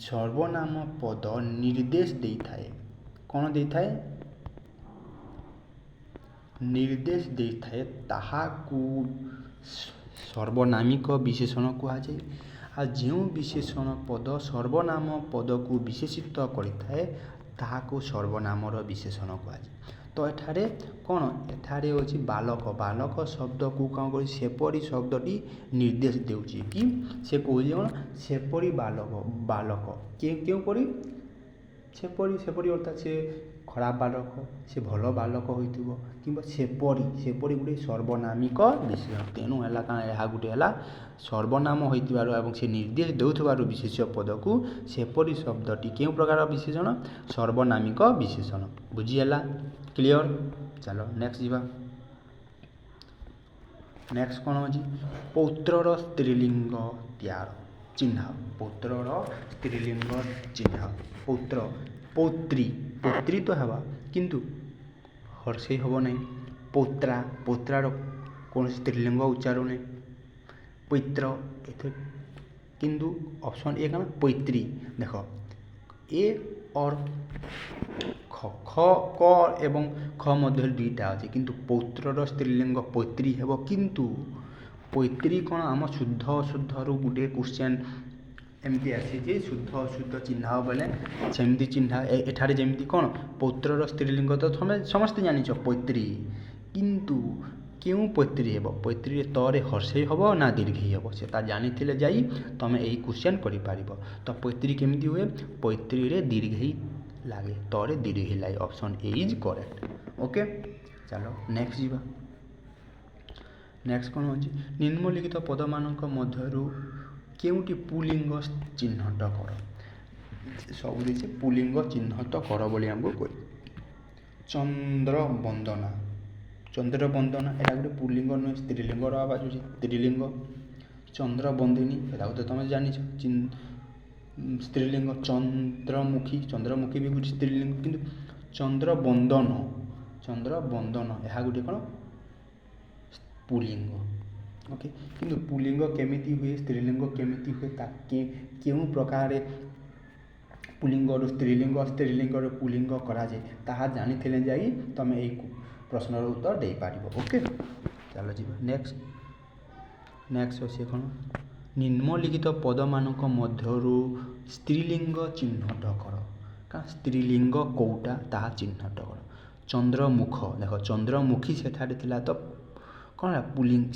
ସର୍ବନାମ ପଦ ନିର୍ଦ୍ଦେଶ ଦେଇଥାଏ। କ'ଣ ଦେଇଥାଏ? ନିର୍ଦ୍ଦେଶ ଦେଇଥାଏ, ତାହାକୁ ସର୍ବନାମିକ ବିଶେଷଣ କୁହାଯାଏ। ଆଉ ଯେଉଁ ବିଶେଷଣ ପଦ ସର୍ବନାମ ପଦକୁ ବିଶେଷିତ କରିଥାଏ ତାହାକୁ ସର୍ବନାମର ବିଶେଷଣ କୁହାଯାଏ। ତ ଏଠାରେ କ'ଣ? ଏଠାରେ ହେଉଛି ବାଲକ। ବାଲକ ଶବ୍ଦକୁ କ'ଣ କରୁଛି? ସେପରି ଶବ୍ଦଟି ନିର୍ଦ୍ଦେଶ ଦେଉଛି କି ସେ କହୁଛି କ'ଣ? ସେପରି ବାଲକ କେଉଁପରି? ସେପରି ଅର୍ଥାତ୍ ସେ ଖରାପ ବାଲକ, ସେ ଭଲ ବାଲକ ହୋଇଥିବ କିମ୍ବା ସେପରି ଗୋଟେ ସର୍ବନାମିକ ବିଶେଷଣ। ତେଣୁ ହେଲା କାରଣ ଏହା ଗୋଟେ ହେଲା ସର୍ବନାମ ହୋଇଥିବାରୁ ଏବଂ ସେ ନିର୍ଦ୍ଦେଶ ଦେଉଥିବାରୁ ବିଶେଷ ପଦକୁ ସେପରି ଶବ୍ଦଟି କେଉଁ ପ୍ରକାର ବିଶେଷଣ? ସର୍ବନାମିକ ବିଶେଷଣ। ବୁଝିହେଲା? କ୍ଲିଅର? ଚାଲ ନେକ୍ସଟ ଯିବା। ନେକ୍ସଟ କ'ଣ ଅଛି? ପୌତ୍ରର ସ୍ତ୍ରୀଲିଙ୍ଗ ତିଆର ଚିହ୍ନାଅ। ପୌତ୍ରର ସ୍ତ୍ରୀଲିଙ୍ଗ ଚିହ୍ନାଅ। ପୌତ୍ର, ପୌତ୍ରୀ ତ ହେବା କିନ୍ତୁ ହର୍ଷେଇ ହେବ ନାହିଁ। ପୌତ୍ରାର କୌଣସି ସ୍ତ୍ରୀଲିଙ୍ଗ ଉଚ୍ଚାରଣ ନାହିଁ। ପୈତ୍ର ଏଥିରେ କିନ୍ତୁ ଅପସନ୍ ଏ କ'ଣ? ପୈତ୍ରୀ। ଦେଖ ଏ ଅର୍ ଖ କ ଏବଂ ଖ ମଧ୍ୟରେ ଦୁଇଟା ଅଛି କିନ୍ତୁ ପୌତ୍ରର ସ୍ତ୍ରୀଲିଙ୍ଗ ପୈତ୍ରୀ ହେବ। କିନ୍ତୁ ପୈତ୍ରୀ କ'ଣ? ଆମ ଶୁଦ୍ଧ ଅଶୁଦ୍ଧରୁ ଗୋଟିଏ କ୍ୱେଶ୍ଚନ୍ ଏମିତି ଆସିଛି, ଶୁଦ୍ଧ ଅଶୁଦ୍ଧ ଚିହ୍ନାଅ ବୋଲେ ସେମିତି ଚିହ୍ନା। ଏଠାରେ ଯେମିତି କ'ଣ? ପୌତ୍ରର ସ୍ତ୍ରୀଲିଙ୍ଗ ତ ତମେ ସମସ୍ତେ ଜାଣିଛ ପୈତ୍ରୀ, କିନ୍ତୁ କେଉଁ ପୈତ୍ରୀ ହେବ? ପୈତ୍ରୀରେ ତରେ ହର୍ଷେଇ ହେବ ନା ଦୀର୍ଘେଇ ହେବ? ସେଟା ଜାଣିଥିଲେ ଯାଇ ତମେ ଏହି କ୍ୱେଶ୍ଚନ୍ କରିପାରିବ। ତ ପୈତ୍ରୀ କେମିତି ହୁଏ? ପୈତ୍ରୀରେ ଦୀର୍ଘେଇ ଲାଗେ, ତରେ ଦୀର୍ଘେଇ ଲାଗେ। Option A is correct. Okay, ଚାଲ ନେକ୍ସଟ ଯିବା। ନେକ୍ସଟ କ'ଣ ଅଛି? ନିମ୍ନଲିଖିତ ପଦମାନଙ୍କ ମଧ୍ୟରୁ କେଉଁଟି ପୁଲିଙ୍ଗ ଚିହ୍ନଟ କର। ସବୁ କିଛି ପୁଲିଙ୍ଗ ଚିହ୍ନଟ କର ବୋଲି ଆମକୁ କହି। ଚନ୍ଦ୍ରବନ୍ଦନା ଏଇଟା ଗୋଟେ ପୁଲିଙ୍ଗ ନୁହେଁ, ସ୍ତ୍ରୀଲିଙ୍ଗର ଆବାଜ ହେଉଛି ସ୍ତ୍ରୀଲିଙ୍ଗ। ଚନ୍ଦ୍ରବନ୍ଦିନୀ ଏଟାକୁ ତ ତମେ ଜାଣିଛ ସ୍ତ୍ରୀଲିଙ୍ଗ। ଚନ୍ଦ୍ରମୁଖୀ ବି ଗୋଟେ ସ୍ତ୍ରୀଲିଙ୍ଗ। କିନ୍ତୁ ଚନ୍ଦ୍ରବନ୍ଦନ ଏହା ଗୋଟେ କ'ଣ? ପୁଲିଙ୍ଗ। ଓକେ, କିନ୍ତୁ ପୁଲିଙ୍ଗ କେମିତି ହୁଏ, ସ୍ତ୍ରୀଲିଙ୍ଗ କେମିତି ହୁଏ, କେଉଁ ପ୍ରକାର ପୁଲିଙ୍ଗରୁ ସ୍ତ୍ରୀଲିଙ୍ଗରୁ ପୁଲିଙ୍ଗ କରାଯାଏ ତାହା ଜାଣିଥିଲେ ଯାଇ ତମେ ଏହି ପ୍ରଶ୍ନର ଉତ୍ତର ଦେଇପାରିବ। ଓକେ, ଚାଲ ଯିବା ନେକ୍ସଟ ଅଛି କ'ଣ? ନିମ୍ନଲିଖିତ ପଦମାନଙ୍କ ମଧ୍ୟରୁ ସ୍ତ୍ରୀଲିଙ୍ଗ ଚିହ୍ନଟ କର। କାରଣ ସ୍ତ୍ରୀଲିଙ୍ଗ କେଉଁଟା ତାହା ଚିହ୍ନଟ କର। ଚନ୍ଦ୍ରମୁଖ, ଦେଖ ଚନ୍ଦ୍ରମୁଖୀ ସେଠାରେ ଥିଲା ତ କ'ଣ ହେଲା?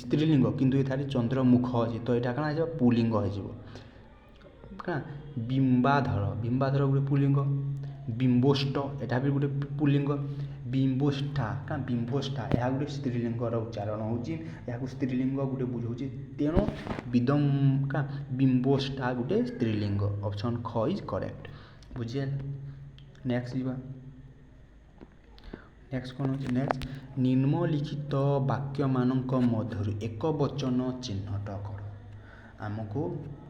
ସ୍ତ୍ରୀଲିଙ୍ଗ, କିନ୍ତୁ ଏଠାରେ ଚନ୍ଦ୍ରମୁଖ ଅଛି ତ ଏଇଟା କ'ଣ ହେଇଯିବ? ପୁଲିଙ୍ଗ ହେଇଯିବ। କାରଣ ବିମ୍ବାଧର ଗୋଟେ ପୁଲିଙ୍ଗ। ବିମ୍ବୋଷ୍ଟ ଏଟା ବି ଗୋଟେ ପୁଲିଙ୍ଗ। ବିମ୍ବୋଷ୍ଠା ଏହା ଗୋଟେ ସ୍ତ୍ରୀଲିଙ୍ଗର ଉଚ୍ଚାରଣ ହେଉଛି, ଏହାକୁ ସ୍ତ୍ରୀଲିଙ୍ଗ ଗୋଟେ ବୁଝଉଛି। ତେଣୁ ବିମ୍ବୋଷ୍ଠା ଗୋଟେ ସ୍ତ୍ରୀଲିଙ୍ଗ। ଅପସନ୍ ଖ ଇଜ୍ କରେକ୍ଟ। ବୁଝିହେଲା? ନେକ୍ସଟ ଯିବା। ନେକ୍ସଟ କ'ଣ ଅଛି? ନେକ୍ସଟ ନିମ୍ନଲିଖିତ ବାକ୍ୟମାନଙ୍କ ମଧ୍ୟରୁ ଏକ ବଚନ ଚିହ୍ନଟ କର। ଆମକୁ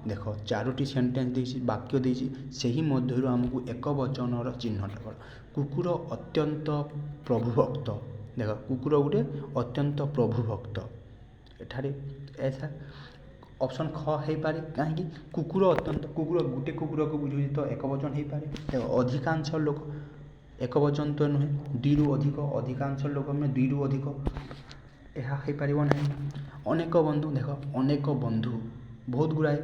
देख 4टी सेंटेंस देछि वाक्य देछि सेही मध्यरु हमकु एक वचनर चिन्हटा कर कुकुर अत्यंत प्रभुभक्त देख कुकुर गोटे अत्यंत प्रभुभक्त एठारे ऐसा ऑप्शन ख हो पारे कहीं कुकुर अत्यंत कुकुर गोटे कुकुर को बुझे तो एक वचन हो पारे देख अधिकांश लोक एक वचन तो नुहे दुई अधिक अधिकांश लोक में दुई अधिक यह हो पार ना अनेक बंधु देख अनेक बंधु बहुत गुड़ाए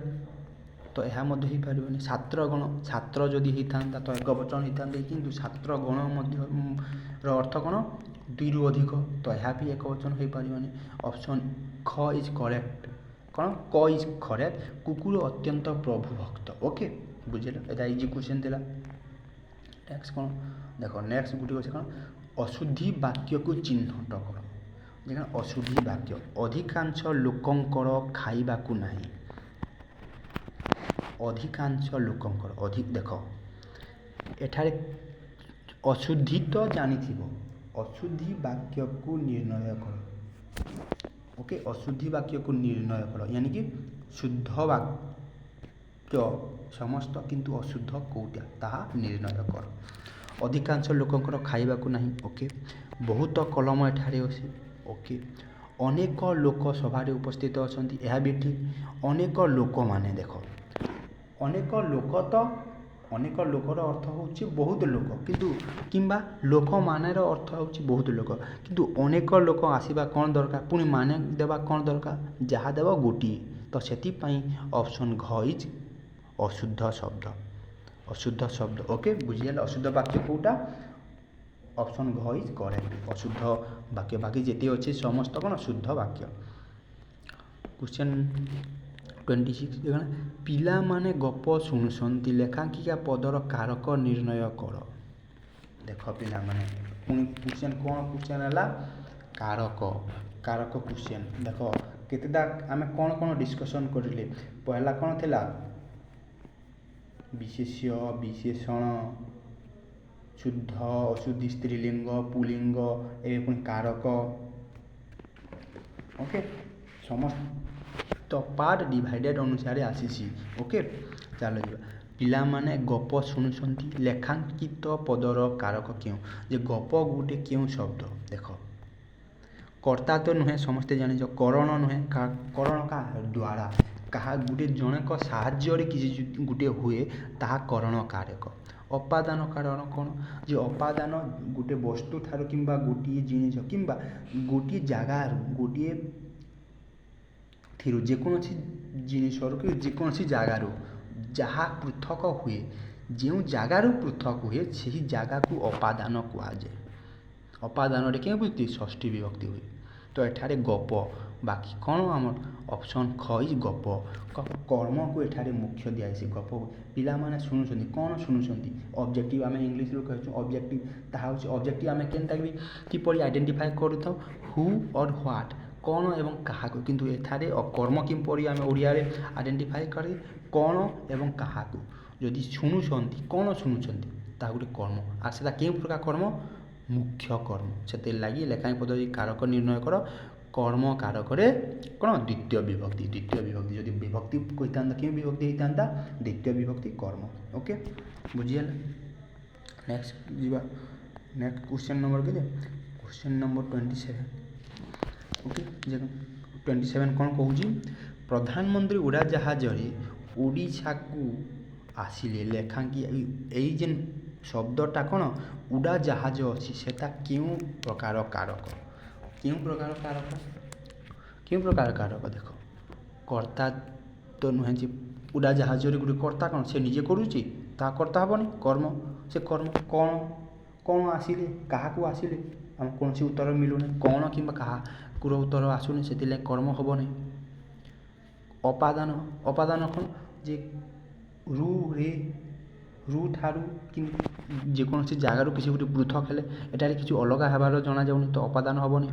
तो यह हो पारे छात्रगण छात्र जदि होता तो एक वचन होता कि छात्रगण अर्थ कौन दुई अधिक तो यह भी एक वचन हो पारे ऑप्शन ख इज करेक्ट कौन क इज करेक्ट कुकुर अत्यंत प्रभुभक्त ओके बुझेल एटा इजी क्वेश्चन थिला नेक्स्ट कौन देख नेक्स्ट गोटे अच्छे कौन अशुद्धि वाक्य को चिन्हट कर जेना अशुद्धि वाक्य अधिकांश लोकंकर खाइबाकू नाही अधिकांश लोकंकर अधिक देख एठारे अशुद्धि तो जानी अशुद्धि वाक्य को निर्णय कर ओके अशुद्धि वाक्य को निर्णय कर यानी कि शुद्ध वाक्य समस्त किंतु अशुद्ध कौटा ताहा निर्णय कर अधिकांश लोकंकर खाइबाकू नाही ओके बहुत कलम एठारे अछि ओके अनेक लोक सभारे उपस्थित अछंती यह भी ठीक अनेक लोक माने देख अनेक लोक तो अनेक लोकर अर्थ होछि बहुत लोक किंतु किंबा लोक मानेर अर्थ होछि बहुत लोक किंतु अनेक लोक आसीबा कोन दरकार पुनी माने देबा कोन दरकार जहा देबा गोटी तो सेति पई ऑप्शन घ इज अशुद्ध शब्द ओके बुझियल अशुद्ध वाक्य कोटा ऑप्शन घ इज करेक्ट अशुद्ध वाक्य बाकी जेते अछि समस्त कोन शुद्ध वाक्य क्वेश्चन 26 देखना पिला माने गप शुणुसंती लेखांकिका पदर कारक निर्णय कर देख पिला माने पुनी क्वेश्चन कोन क्वेश्चन हला कारक कारक क्वेश्चन देख केतेदा आमे कोन कोन डिस्कशन करिले पहला कोन थिला विशेष्य विशेषण शुद्ध अशुद्धि स्त्रीलिंग पुलिंग ए पुनी कारक ओके समस्त पार्ट डिवाइडेड अनुसार आसीसी ओके चलो जी पिला माने गप शुणुसंती लेखांकित पदर कारक क्यों जे गप गुटे क्यों शब्द देख कर्ता तो नुहे समस्ते जानी करण नुहे करण का द्वारा कहा गुटे जनक साहाय्य किसी गुटे हुए ताहा करण कारक अपादान कारण कौन जे अपादान गोटे वस्तु ठार किंबा गोटे जिनिस किंबा गोटे जगार गोटे थिरु जेकोसी जिनिस कि जेकोसी जगार जहाँ पृथक हुए जो जगार पृथक हुए से जगह को अपादान कहुए अपादान क्या बुझती षष्ठी विभक्ति हुए तो एठारे गप बाकी कौन आम ऑप्शन ख इज गप कर्म को एठारे मुख्य दिखाई गप पिला माने शुणुंट कौन शुणुंट ऑब्जेक्टिव आम इंग्लीश कह ऑब्जेक्टिव ताहा ऑब्जेक्टिव आम के किपर आइडेंटिफाई करूँ हु और व्हाट कौन एवं क्या किंतु एठारे कर्म किपर आम ओडिया आइडेंटिफाई करें कौन एवं क्या जदि शुणुंट कौन शुणुंट ता गोटे कर्म आर से क्यों प्रकार कर्म मुख्य कर्म से लगी लेखाएं पद्धति कारक निर्णय कर कर्म कारक कौन द्वितीय विभक्ति जदि विभक्ति कहता क्यों विभक्ति होता द्वितीय विभक्ति कर्म ओके बुझीगला नेक्स्ट जीवा नेक्स्ट क्वेश्चन नंबर के क्वेश्चन नंबर 27 ओके 27 कौन कहूँ प्रधानमंत्री उड़ाजाहाज ओडिशा को आसिले लेखांकी जेन शब्दटा कौन उड़ाजाहाज अच्छी से क्यों प्रकार कारक क्यों प्रकार कारक देख कर्ता तो नुहे जे उड़ाजाहाज गोटे कर्ता कौन से निजे करुच्ची ता कर्ता हेनी कर्म से कर्म कौन कौन आसिले क्या आसिले आम कौन सी उत्तर मिलूना कौन कि क्या उत्तर आसुनी से कर्म हम नहीं अपादान अपादान कौन जे रु रे रु ठारू कि जेकोसी जगार किसी गोटे पृथक हेले एटारे किसी अलग हेबार जना जाऊनी तो अपादान हेनी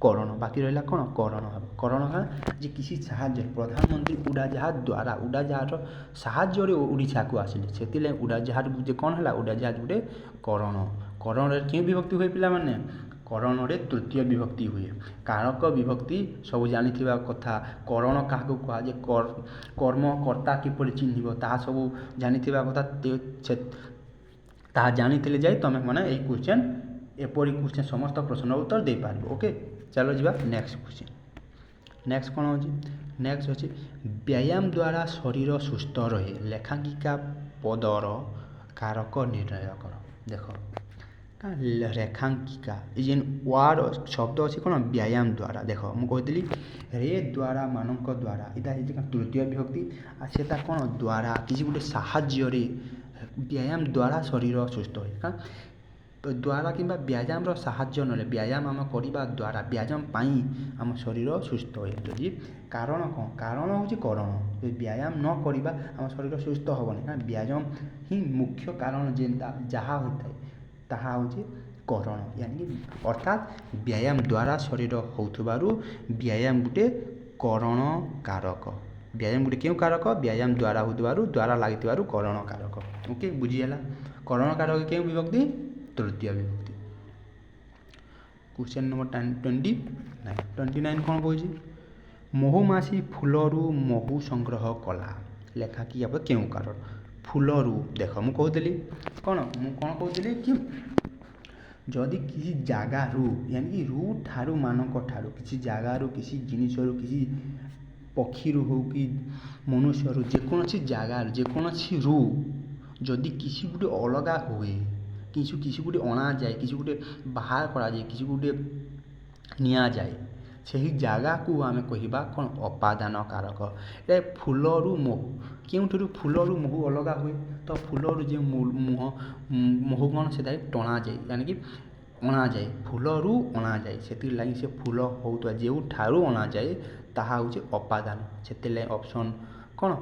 करण बाकी रहा कौन करण हम करण जे किसी साहाय्य प्रधानमंत्री उड़ाजाहाज द्वारा उड़ाजाहाज साहाय्य ओडिशा को आसिले से उड़ाजाहाज जे कौन है उड़ाजाहाज गोटे करण करण क्यों विभक्ति हुए पिला माने करणरे तृतीय विभक्ति हुए कारक विभक्ति सब जानिथिबा कथा करण काहाको कुहा जे कर्म कर्ता किपरि चिन्हिब ताहा सब जानिथिबा कथा ताहा जानिथिले जाई तमे माने एई क्वेश्चन एपरि क्वेश्चन समस्त प्रश्न उत्तर दे पारिबो। ओके चलो जिबा नेक्स्ट क्वेश्चन। नेक्स्ट कौन होची नेक्स्ट होची व्यायाम द्वारा शरीर सुस्थ रहे लेखांकिका पदर कारक निर्णय कर। देख रेखांकिका जेन वार्ड शब्द अच्छी कौन व्यायाम द्वारा देख मुझे रे द्वारा मानक द्वारा यहाँ तृतीय विभक्ति आसेटा कौन द्वारा किसी गोटे साहाय्य व्यायाम द्वारा शरीर सुस्थ हो द्वारा कि व्यायाम साहाय्य ना व्यायाम आम करवा द्वारा व्यायाम पाई आम शरीर सुस्थ हो जी कारण कौन कारण हूँ करण व्यायाम न करवा आम शरीर सुस्थ हेनी कारण व्यायाम ही मुख्य कारण जेनता जहाँ होता है ताहा हूँ करण यानी अर्थात व्यायाम द्वारा शरीर होथुबारु व्यायाम गुटे करण कारक व्यायाम गुटे क्यों कारक व्यायाम द्वारा होथुबारु द्वारा लागिथिबारु करण कारक। ओके बुझीगला करण कारक क्यों विभक्ति तृतीय विभक्ति। क्वेश्चन नंबर 29 कौन कहूँ महुमासी फूलरू महू संग्रह कला लेखा कि आप क्यों कारण फूलरू देख मु कहूली कौन मु कौन कहूली कि जदि किसी जगारू यानी कि रू ठारू मानक ठारू किसी जगारू किसी जिनिसरू किसी पक्षी हो कि मनुष्य जेकोसी जगार जेकोसी रू जदि किसी गोटे अलगा हुए किसी गोटे अणा जाए किसी गोटे बाहर करा जाए किसी गोटे निया जाए सही जगह को आम कहवा कौन अपादान कारक ये फूलरू महू क्यों फूलरू महू अलग हुए तो फूलरू जो महू कौन से टणा जाए यानी कि अणा जाए फूलरू अणा जाए से लगी से फूल हो जो ठारू अणा जाए ताहा हूँ अपादान से ऑप्शन कौन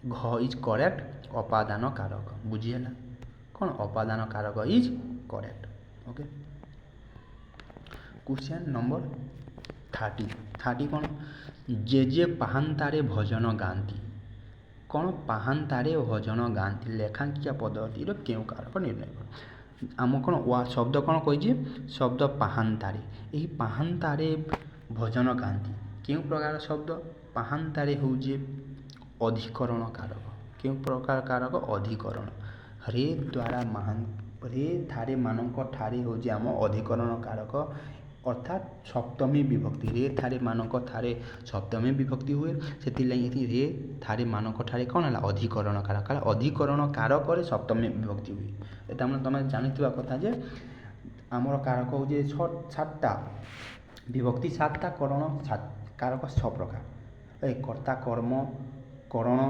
घ इज करेक्ट अपादान कारक बुझीगला कौन अपादान कारक is correct. Okay question number 30 कौन जे पाहांतारे भजन गांधी कौन पाहांतारे भजन गांधी लेखांकिका पद्धतिर क्यों कारक निर्णय कर आम कौन वा शब्द कौन कही शब्द पाहांतारे यही पाहांतारे भजन गांधी क्यों प्रकार शब्द पाहांतारे हूँ अधिकरण कारक क्यों प्रकार कारक अधिकरण रे द्वारा महान रे थारे मानक ठारे हूँ आम अधिकरण कारक अर्थात सप्तमी विभक्ति रे थारे मानक थारे सप्तमी विभक्ति हुए से रे थारे मानक ठारे कौन है अधिकरण कारक अधिकरण कारक सप्तमी विभक्ति हुए यहाँ मैंने तुम जानी कथा जे आमर कारक हूँ 7टा विभक्ति 7टा करण कारक 6 प्रकार कर्ता कर्म करण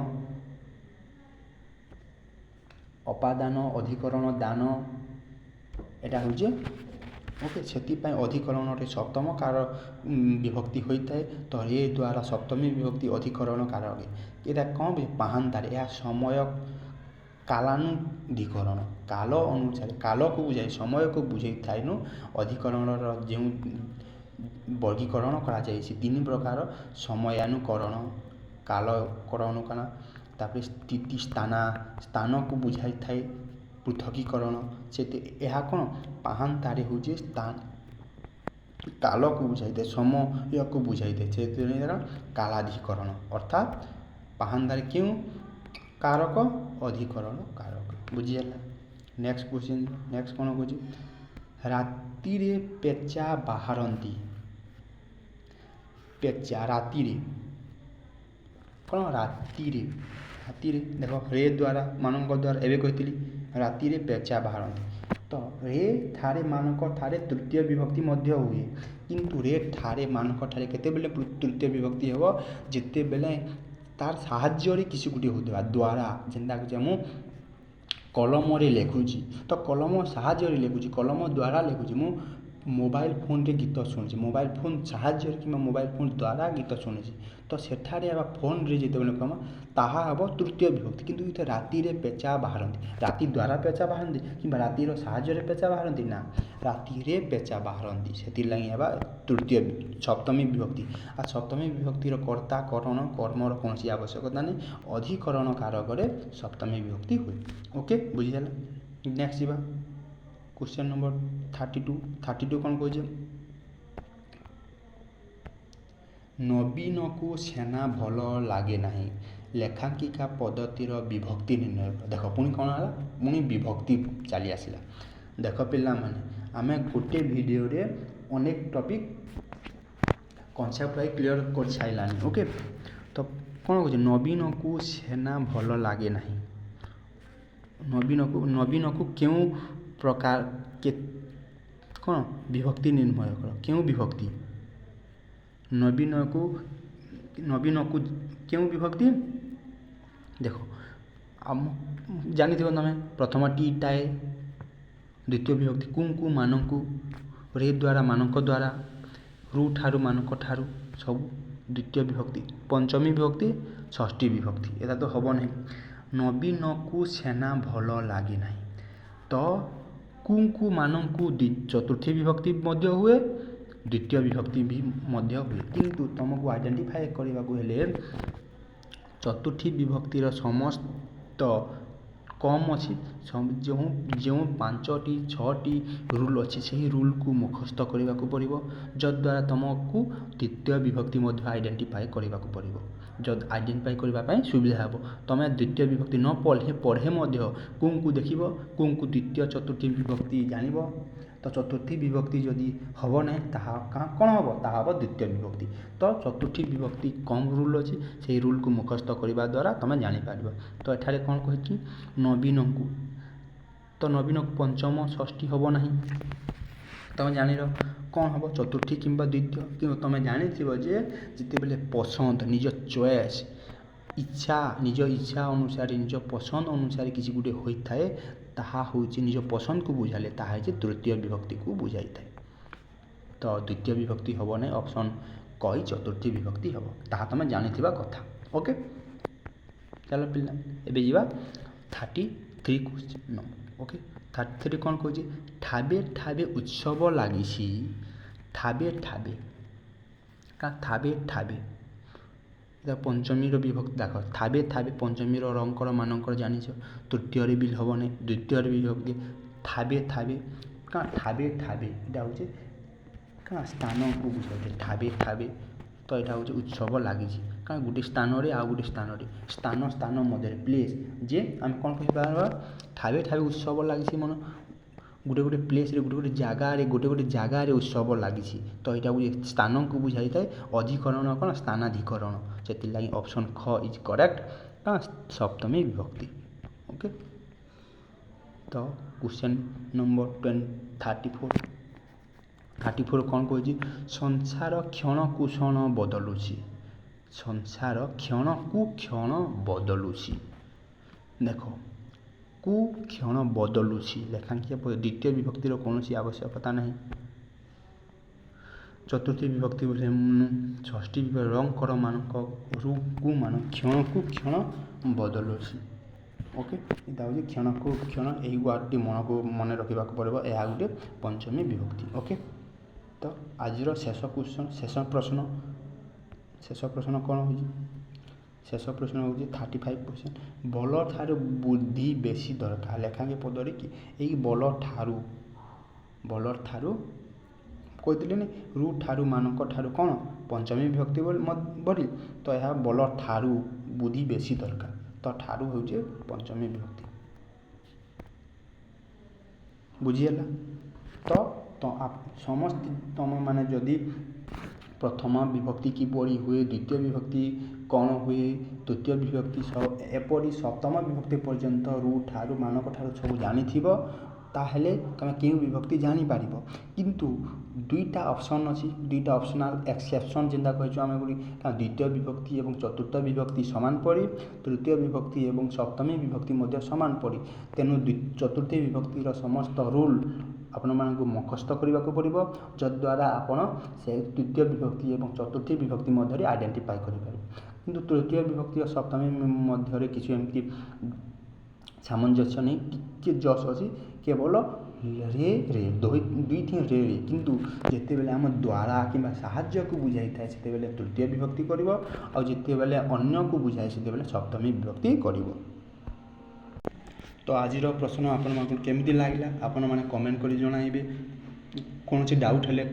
अपादान अधिकरण दान यहाँ हूँ ओके से अधिकरण सप्तम कार विभक्ति होता है तो रे द्वारा सप्तमी विभक्ति अधिकरण कारक यहाँ कौन भी पाहांतारे यह समय कालानुधिकरण काल अनुसार काल को बुझाए समय को बुझे था अधिकरण जो वर्गीकरण करा 3 प्रकार समयानुकरण कालकरण तापर स्थिति स्थान को बुझाई थाए पृथकीकरण से यह कौन पाहांतारे हूँ स्थान काल को बुझाई थे समय को बुझाई थे से कालाधिकरण अर्थात पाहांतारे क्यों कारक अधिकरण कारक बुझीगला। नेक्स्ट क्वेश्चन नेक्स्ट कौन कह राति रे पेचा बाहरती पेचा राति कौन राति देख रे द्वारा मानक द्वारा एवं कही राति रे पेचा बाहरती तो रे थारे मानक ठारे तृतीय विभक्ति मध्य हुए किंतु रे थारे मानक ठारे केते बेले तृतीय विभक्ति हेबो जेते बेले तार साहाय्य किसी गोटे होता द्वारा जेनता कि कलम रे लिखुची तो कलम साहाय्य लिखुची कलम द्वारा लिखुची मु मोबाइल फोन रे गीत शुणुची मोबाइल फोन साहाय्य कि मोबाइल फोन द्वारा गीत शुणुची तो सेठारे फोन रे जिते कम ताहा हम तृतीय विभक्ति किंतु ये राति रे पेचा बाहरती राति द्वारा पेचा बाहरती कि राति साहाय्य पेचा बाहरती ना राति रे पेचा बाहरती से लगी तृतीय सप्तमी विभक्ति आ सप्तमी विभक्तिर कर्ता करण कर्मर कौन आवश्यकता नहीं अधिकरण कारक सप्तमी विभक्ति हुए। ओके बुझीगला नेक्स्ट जा क्वेश्चन नंबर 32 କ'ଣ କହୁଛି ନବୀନକୁ ଛେନା ଭଲ ଲାଗେ ନାହିଁ ଲେଖାଙ୍କିକା ପଦ୍ଧତିର ବିଭକ୍ତି ନିର୍ଣ୍ଣୟ କର। ଦେଖ ପୁଣି କ'ଣ ହେଲା ପୁଣି ବିଭକ୍ତି ଚାଲି ଆସିଲା। ଦେଖ ପିଲାମାନେ ଆମେ ଗୋଟେ ଭିଡ଼ିଓରେ ଅନେକ ଟପିକ୍ କନସେପ୍ଟ ଭାଇ କ୍ଲିୟର କରିସାରିଲାଣି। ଓକେ ତ କ'ଣ କହୁଛି ନବୀନକୁ ଛେନା ଭଲ ଲାଗେ ନାହିଁ ନବୀନକୁ କେଉଁ ପ୍ରକାର କ'ଣ ବିଭକ୍ତି ନିର୍ଣ୍ଣୟ କର। କେଉଁ ବିଭକ୍ତି ନବୀନକୁ କେଉଁ ବିଭକ୍ତି ଦେଖ ଆମ ଜାଣିଥିବ ତମେ ପ୍ରଥମଟି ଟାଏ ଦ୍ୱିତୀୟ ବିଭକ୍ତି କୁ ମାନଙ୍କୁ ରେ ଦ୍ୱାରା ମାନଙ୍କ ଦ୍ୱାରା ରୁ ଠାରୁ ମାନଙ୍କ ଠାରୁ ସବୁ ଦ୍ୱିତୀୟ ବିଭକ୍ତି ପଞ୍ଚମୀ ବିଭକ୍ତି ଷଷ୍ଠୀ ବିଭକ୍ତି ଏଟା ତ ହେବ ନାହିଁ। ନବୀନକୁ ଛେନା ଭଲ ଲାଗେ ନାହିଁ ତ କୁ ମାନଙ୍କୁ ଚତୁର୍ଥୀ ବିଭକ୍ତି ମଧ୍ୟ ହୁଏ ଦ୍ୱିତୀୟ ବିଭକ୍ତି ବି ମଧ୍ୟ ହୁଏ କିନ୍ତୁ ତୁମକୁ ଆଇଡେଣ୍ଟିଫାଏ କରିବାକୁ ହେଲେ ଚତୁର୍ଥୀ ବିଭକ୍ତିର ସମସ୍ତ କମ୍ ଅଛି ଯେଉଁ 5ଟି 6ଟି ରୁଲ୍ ଅଛି ସେହି ରୁଲ୍କୁ ମୁଖସ୍ଥ କରିବାକୁ ପଡ଼ିବ ଯଦ୍ୱାରା ତୁମକୁ ଦ୍ୱିତୀୟ ବିଭକ୍ତି ମଧ୍ୟ ଆଇଡେଣ୍ଟିଫାଏ କରିବାକୁ ପଡ଼ିବ ଆଇଡେଣ୍ଟିଫାଏ କରିବା ପାଇଁ ସୁବିଧା ହେବ। ତୁମେ ଦ୍ୱିତୀୟ ବିଭକ୍ତି ନ ପଢ଼େ ମଧ୍ୟ କୁ ଦେଖିବ କୁ ଦ୍ୱିତୀୟ ଚତୁର୍ଥୀ ବିଭକ୍ତି ଜାଣିବ ତ ଚତୁର୍ଥୀ ବିଭକ୍ତି ଯଦି ହେବ ନାହିଁ ତାହା କ'ଣ ହେବ ତାହା ହେବ ଦ୍ୱିତୀୟ ବିଭକ୍ତି। ତ ଚତୁର୍ଥୀ ବିଭକ୍ତି କମ୍ ରୁଲ୍ ଅଛି ସେହି ରୁଲ୍କୁ ମୁଖସ୍ଥ କରିବା ଦ୍ୱାରା ତୁମେ ଜାଣିପାରିବ। ତ ଏଠାରେ କ'ଣ କହିଛି ନବୀନକୁ ତ ନବୀନକୁ ପଞ୍ଚମ ଷଷ୍ଠୀ ହେବ ନାହିଁ ତୁମେ ଜାଣିଲ କ'ଣ ହେବ ଚତୁର୍ଥୀ କିମ୍ବା ଦ୍ୱିତୀୟ କିନ୍ତୁ ତୁମେ ଜାଣିଥିବ ଯେ ଯେତେବେଳେ ପସନ୍ଦ ନିଜ ଚଏସ୍ ନିଜ ଇଚ୍ଛା ଅନୁସାରେ ନିଜ ପସନ୍ଦ ଅନୁସାରେ କିଛି ଗୋଟେ ହୋଇଥାଏ ତାହା ହେଉଛି ନିଜ ପସନ୍ଦକୁ ବୁଝାଇଲେ ତାହା ହେଉଛି ତୃତୀୟ ବିଭକ୍ତିକୁ ବୁଝାଇଥାଏ। ତ ଦ୍ୱିତୀୟ ବିଭକ୍ତି ହେବ ନାହିଁ ଅପସନ୍ କହି ଚତୁର୍ଥୀ ବିଭକ୍ତି ହେବ ତାହା ତୁମେ ଜାଣିଥିବା କଥା। ଓକେ ଚାଲ ପିଲା ଏବେ ଯିବା 33 କ୍ୱେଶ୍ଚନ୍ ନମ୍ବର। ଓକେ 33 କ'ଣ କହୁଛି ଠାବେ ଠାବେ ଉତ୍ସବ ଲାଗିଛି ଠାବେ এটা ପଞ୍ଚମୀର ବିଭକ୍ତି ଦେଖ ଠାବେ ପଞ୍ଚମୀର ରଙ୍କର ମାନଙ୍କର ଜାଣିଛ ତୃତୀୟରେ ବି ହେବ ନାହିଁ ଦ୍ୱିତୀୟରେ ବିଭକ୍ତି ଠାବେ ଠାବେ ଏଇଟା ହେଉଛି କାଣା ସ୍ଥାନକୁ ବୁଝାଉଛି ଠାବେ ତ ଏଇଟା ହେଉଛି ଉତ୍ସବ ଲାଗିଛି କାରଣ ଗୋଟେ ସ୍ଥାନରେ ଆଉ ଗୋଟେ ସ୍ଥାନରେ ସ୍ଥାନ ମଧ୍ୟରେ ପ୍ଲେସ୍ ଯେ ଆମେ କ'ଣ କହିପାରିବା ଠାବେ ଉତ୍ସବ ଲାଗିଛି ମାନେ ଗୋଟେ ପ୍ଲେସ୍ରେ ଗୋଟେ ଜାଗାରେ ଉତ୍ସବ ଲାଗିଛି ତ ଏଇଟା ଗୋଟେ ସ୍ଥାନକୁ ବୁଝାଇଥାଏ ଅଧିକରଣ କ'ଣ ସ୍ଥାନାଧିକରଣ ସେଥିଲାଗି ଅପସନ୍ ଖ ଇଜ୍ କରେକ୍ଟ କାରଣ ସପ୍ତମୀ ବିଭକ୍ତି। ଓକେ ତ କ୍ୱେଶ୍ଚନ୍ ନମ୍ବର 34 କ'ଣ କହୁଛି ସଂସାର କ୍ଷଣକୁ କ୍ଷଣ ବଦଳୁଛି ଦେଖ କୁ କ୍ଷଣ ବଦଳୁଛି ଲେଖାଙ୍କିଆ ଦ୍ୱିତୀୟ ବିଭକ୍ତିର କୌଣସି ଆବଶ୍ୟକତା ନାହିଁ ଚତୁର୍ଥୀ ବିଭକ୍ତି ବୋଲେ ଷଷ୍ଠୀ ବିଭକ୍ତି ରଙ୍କର ମାନଙ୍କ ରୁ କୁ ମାନ କ୍ଷଣକୁ କ୍ଷଣ ବଦଳୁଛି। ଓକେ ଏଇଟା ହେଉଛି କ୍ଷଣକୁ କ୍ଷଣ ଏହି ୱାର୍ଡ଼ଟି ମନେ ରଖିବାକୁ ପଡ଼ିବ ଏହା ଗୋଟେ ପଞ୍ଚମୀ ବିଭକ୍ତି। ଓକେ ତ ଆଜିର ଶେଷ ପ୍ରଶ୍ନ କ'ଣ ହେଉଛି ଶେଷ ପ୍ରଶ୍ନ ହେଉଛି 35 କ୍ୱେଶ୍ଚନ୍ ବଳ ଠାରୁ ବୁଦ୍ଧି ବେଶୀ ଦରକାର ଲେଖାଙ୍କି ପଦରେ କି ଏହି ବଳ ଠାରୁ କହିଥିଲେନି ରୁ ଠାରୁ ମାନଙ୍କ ଠାରୁ କ'ଣ ପଞ୍ଚମୀ ବିଭକ୍ତି ବୋଲି ତ ଏହା ବଳ ଠାରୁ ବୁଦ୍ଧି ବେଶୀ ଦରକାର ତ ଠାରୁ ହେଉଛି ପଞ୍ଚମୀ ବିଭକ୍ତି ବୁଝିହେଲା। ତ ସମସ୍ତେ ତୁମେମାନେ ଯଦି ପ୍ରଥମ ବିଭକ୍ତି କିପରି ହୁଏ ଦ୍ୱିତୀୟ ବିଭକ୍ତି କ'ଣ ହୁଏ ତୃତୀୟ ବିଭକ୍ତି ଏପରି ସପ୍ତମ ବିଭକ୍ତି ପର୍ଯ୍ୟନ୍ତ ରୁ ଠାରୁ ମାନଙ୍କ ଠାରୁ ସବୁ ଜାଣିଥିବ ତାହେଲେ ତୁମେ କେଉଁ ବିଭକ୍ତି ଜାଣିପାରିବ କିନ୍ତୁ ଦୁଇଟା ଅପସନ୍ ଅଛି ଦୁଇଟା ଅପସନାଲ୍ ଏକ୍ସେପସନ୍ ଯେନ୍ତା କହିଛୁ ଆମେ ଗୋଟେ ଦ୍ୱିତୀୟ ବିଭକ୍ତି ଏବଂ ଚତୁର୍ଥ ବିଭକ୍ତି ସମାନ ପରି ତୃତୀୟ ବିଭକ୍ତି ଏବଂ ସପ୍ତମୀ ବିଭକ୍ତି ମଧ୍ୟ ସମାନ ପରି ତେଣୁ ଚତୁର୍ଥୀ ବିଭକ୍ତିର ସମସ୍ତ ରୁଲ୍ ଆପଣମାନଙ୍କୁ ମୁଖସ୍ଥ କରିବାକୁ ପଡ଼ିବ ଯଦ୍ୱାରା ଆପଣ ସେ ତୃତୀୟ ବିଭକ୍ତି ଏବଂ ଚତୁର୍ଥୀ ବିଭକ୍ତି ମଧ୍ୟରେ ଆଇଡେଣ୍ଟିଫାଏ କରିପାରିବେ କିନ୍ତୁ ତୃତୀୟ ବିଭକ୍ତି ଓ ସପ୍ତମୀ ମଧ୍ୟରେ କିଛି ଏମିତି ସାମଞ୍ଜସ୍ୟ ନେଇ ଟିକେ ଜସ୍ ଅଛି କେବଳ ରେ ଦୁଇଟି ରେ କିନ୍ତୁ ଯେତେବେଳେ ଆମ ଦ୍ୱାରା କିମ୍ବା ସାହାଯ୍ୟକୁ ବୁଝାଇଥାଏ ସେତେବେଳେ ତୃତୀୟ ବିଭକ୍ତି କରିବ ଆଉ ଯେତେବେଳେ ଅନ୍ୟକୁ ବୁଝାଏ ସେତେବେଳେ ସପ୍ତମୀ ବିଭକ୍ତି କରିବ। ତ ଆଜିର ପ୍ରଶ୍ନ ଆପଣମାନଙ୍କୁ କେମିତି ଲାଗିଲା ଆପଣମାନେ କମେଣ୍ଟ କରି ଜଣାଇବେ। କୌଣସି ଡାଉଟ୍ ହେଲେ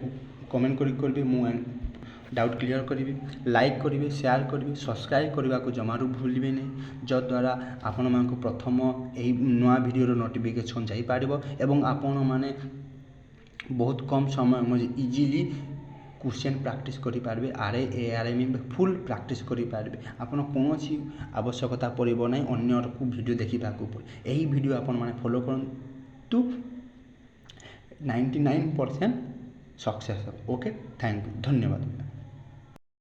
କମେଣ୍ଟ କରି କରିବେ, ମୁଁ ଡାଉଟ୍ କ୍ଲିୟର କରିବି। ଲାଇକ୍ କରିବେ, ସେୟାର କରିବେ, ସବସ୍କ୍ରାଇବ୍ କରିବାକୁ ଜମାରୁ ଭୁଲିବେ ନାହିଁ, ଯଦ୍ୱାରା ଆପଣମାନଙ୍କୁ ପ୍ରଥମ ଏହି ନୂଆ ଭିଡ଼ିଓର ନୋଟିଫିକେସନ୍ ଯାଇପାରିବ ଏବଂ ଆପଣମାନେ ବହୁତ କମ୍ ସମୟ ମଧ୍ୟରେ ଇଜିଲି क्वेश्चन प्रैक्टिस करि पारबे। आरए एआरएम फुल प्रैक्टिस करि पारबे। आपण कौनसी आवश्यकता पड़िबो नै अन्य को वीडियो देखिबा को पड़े। एही वीडियो आपण माने फॉलो करंतु 99% सक्सेस। ओके, थैंक यू, धन्यवाद।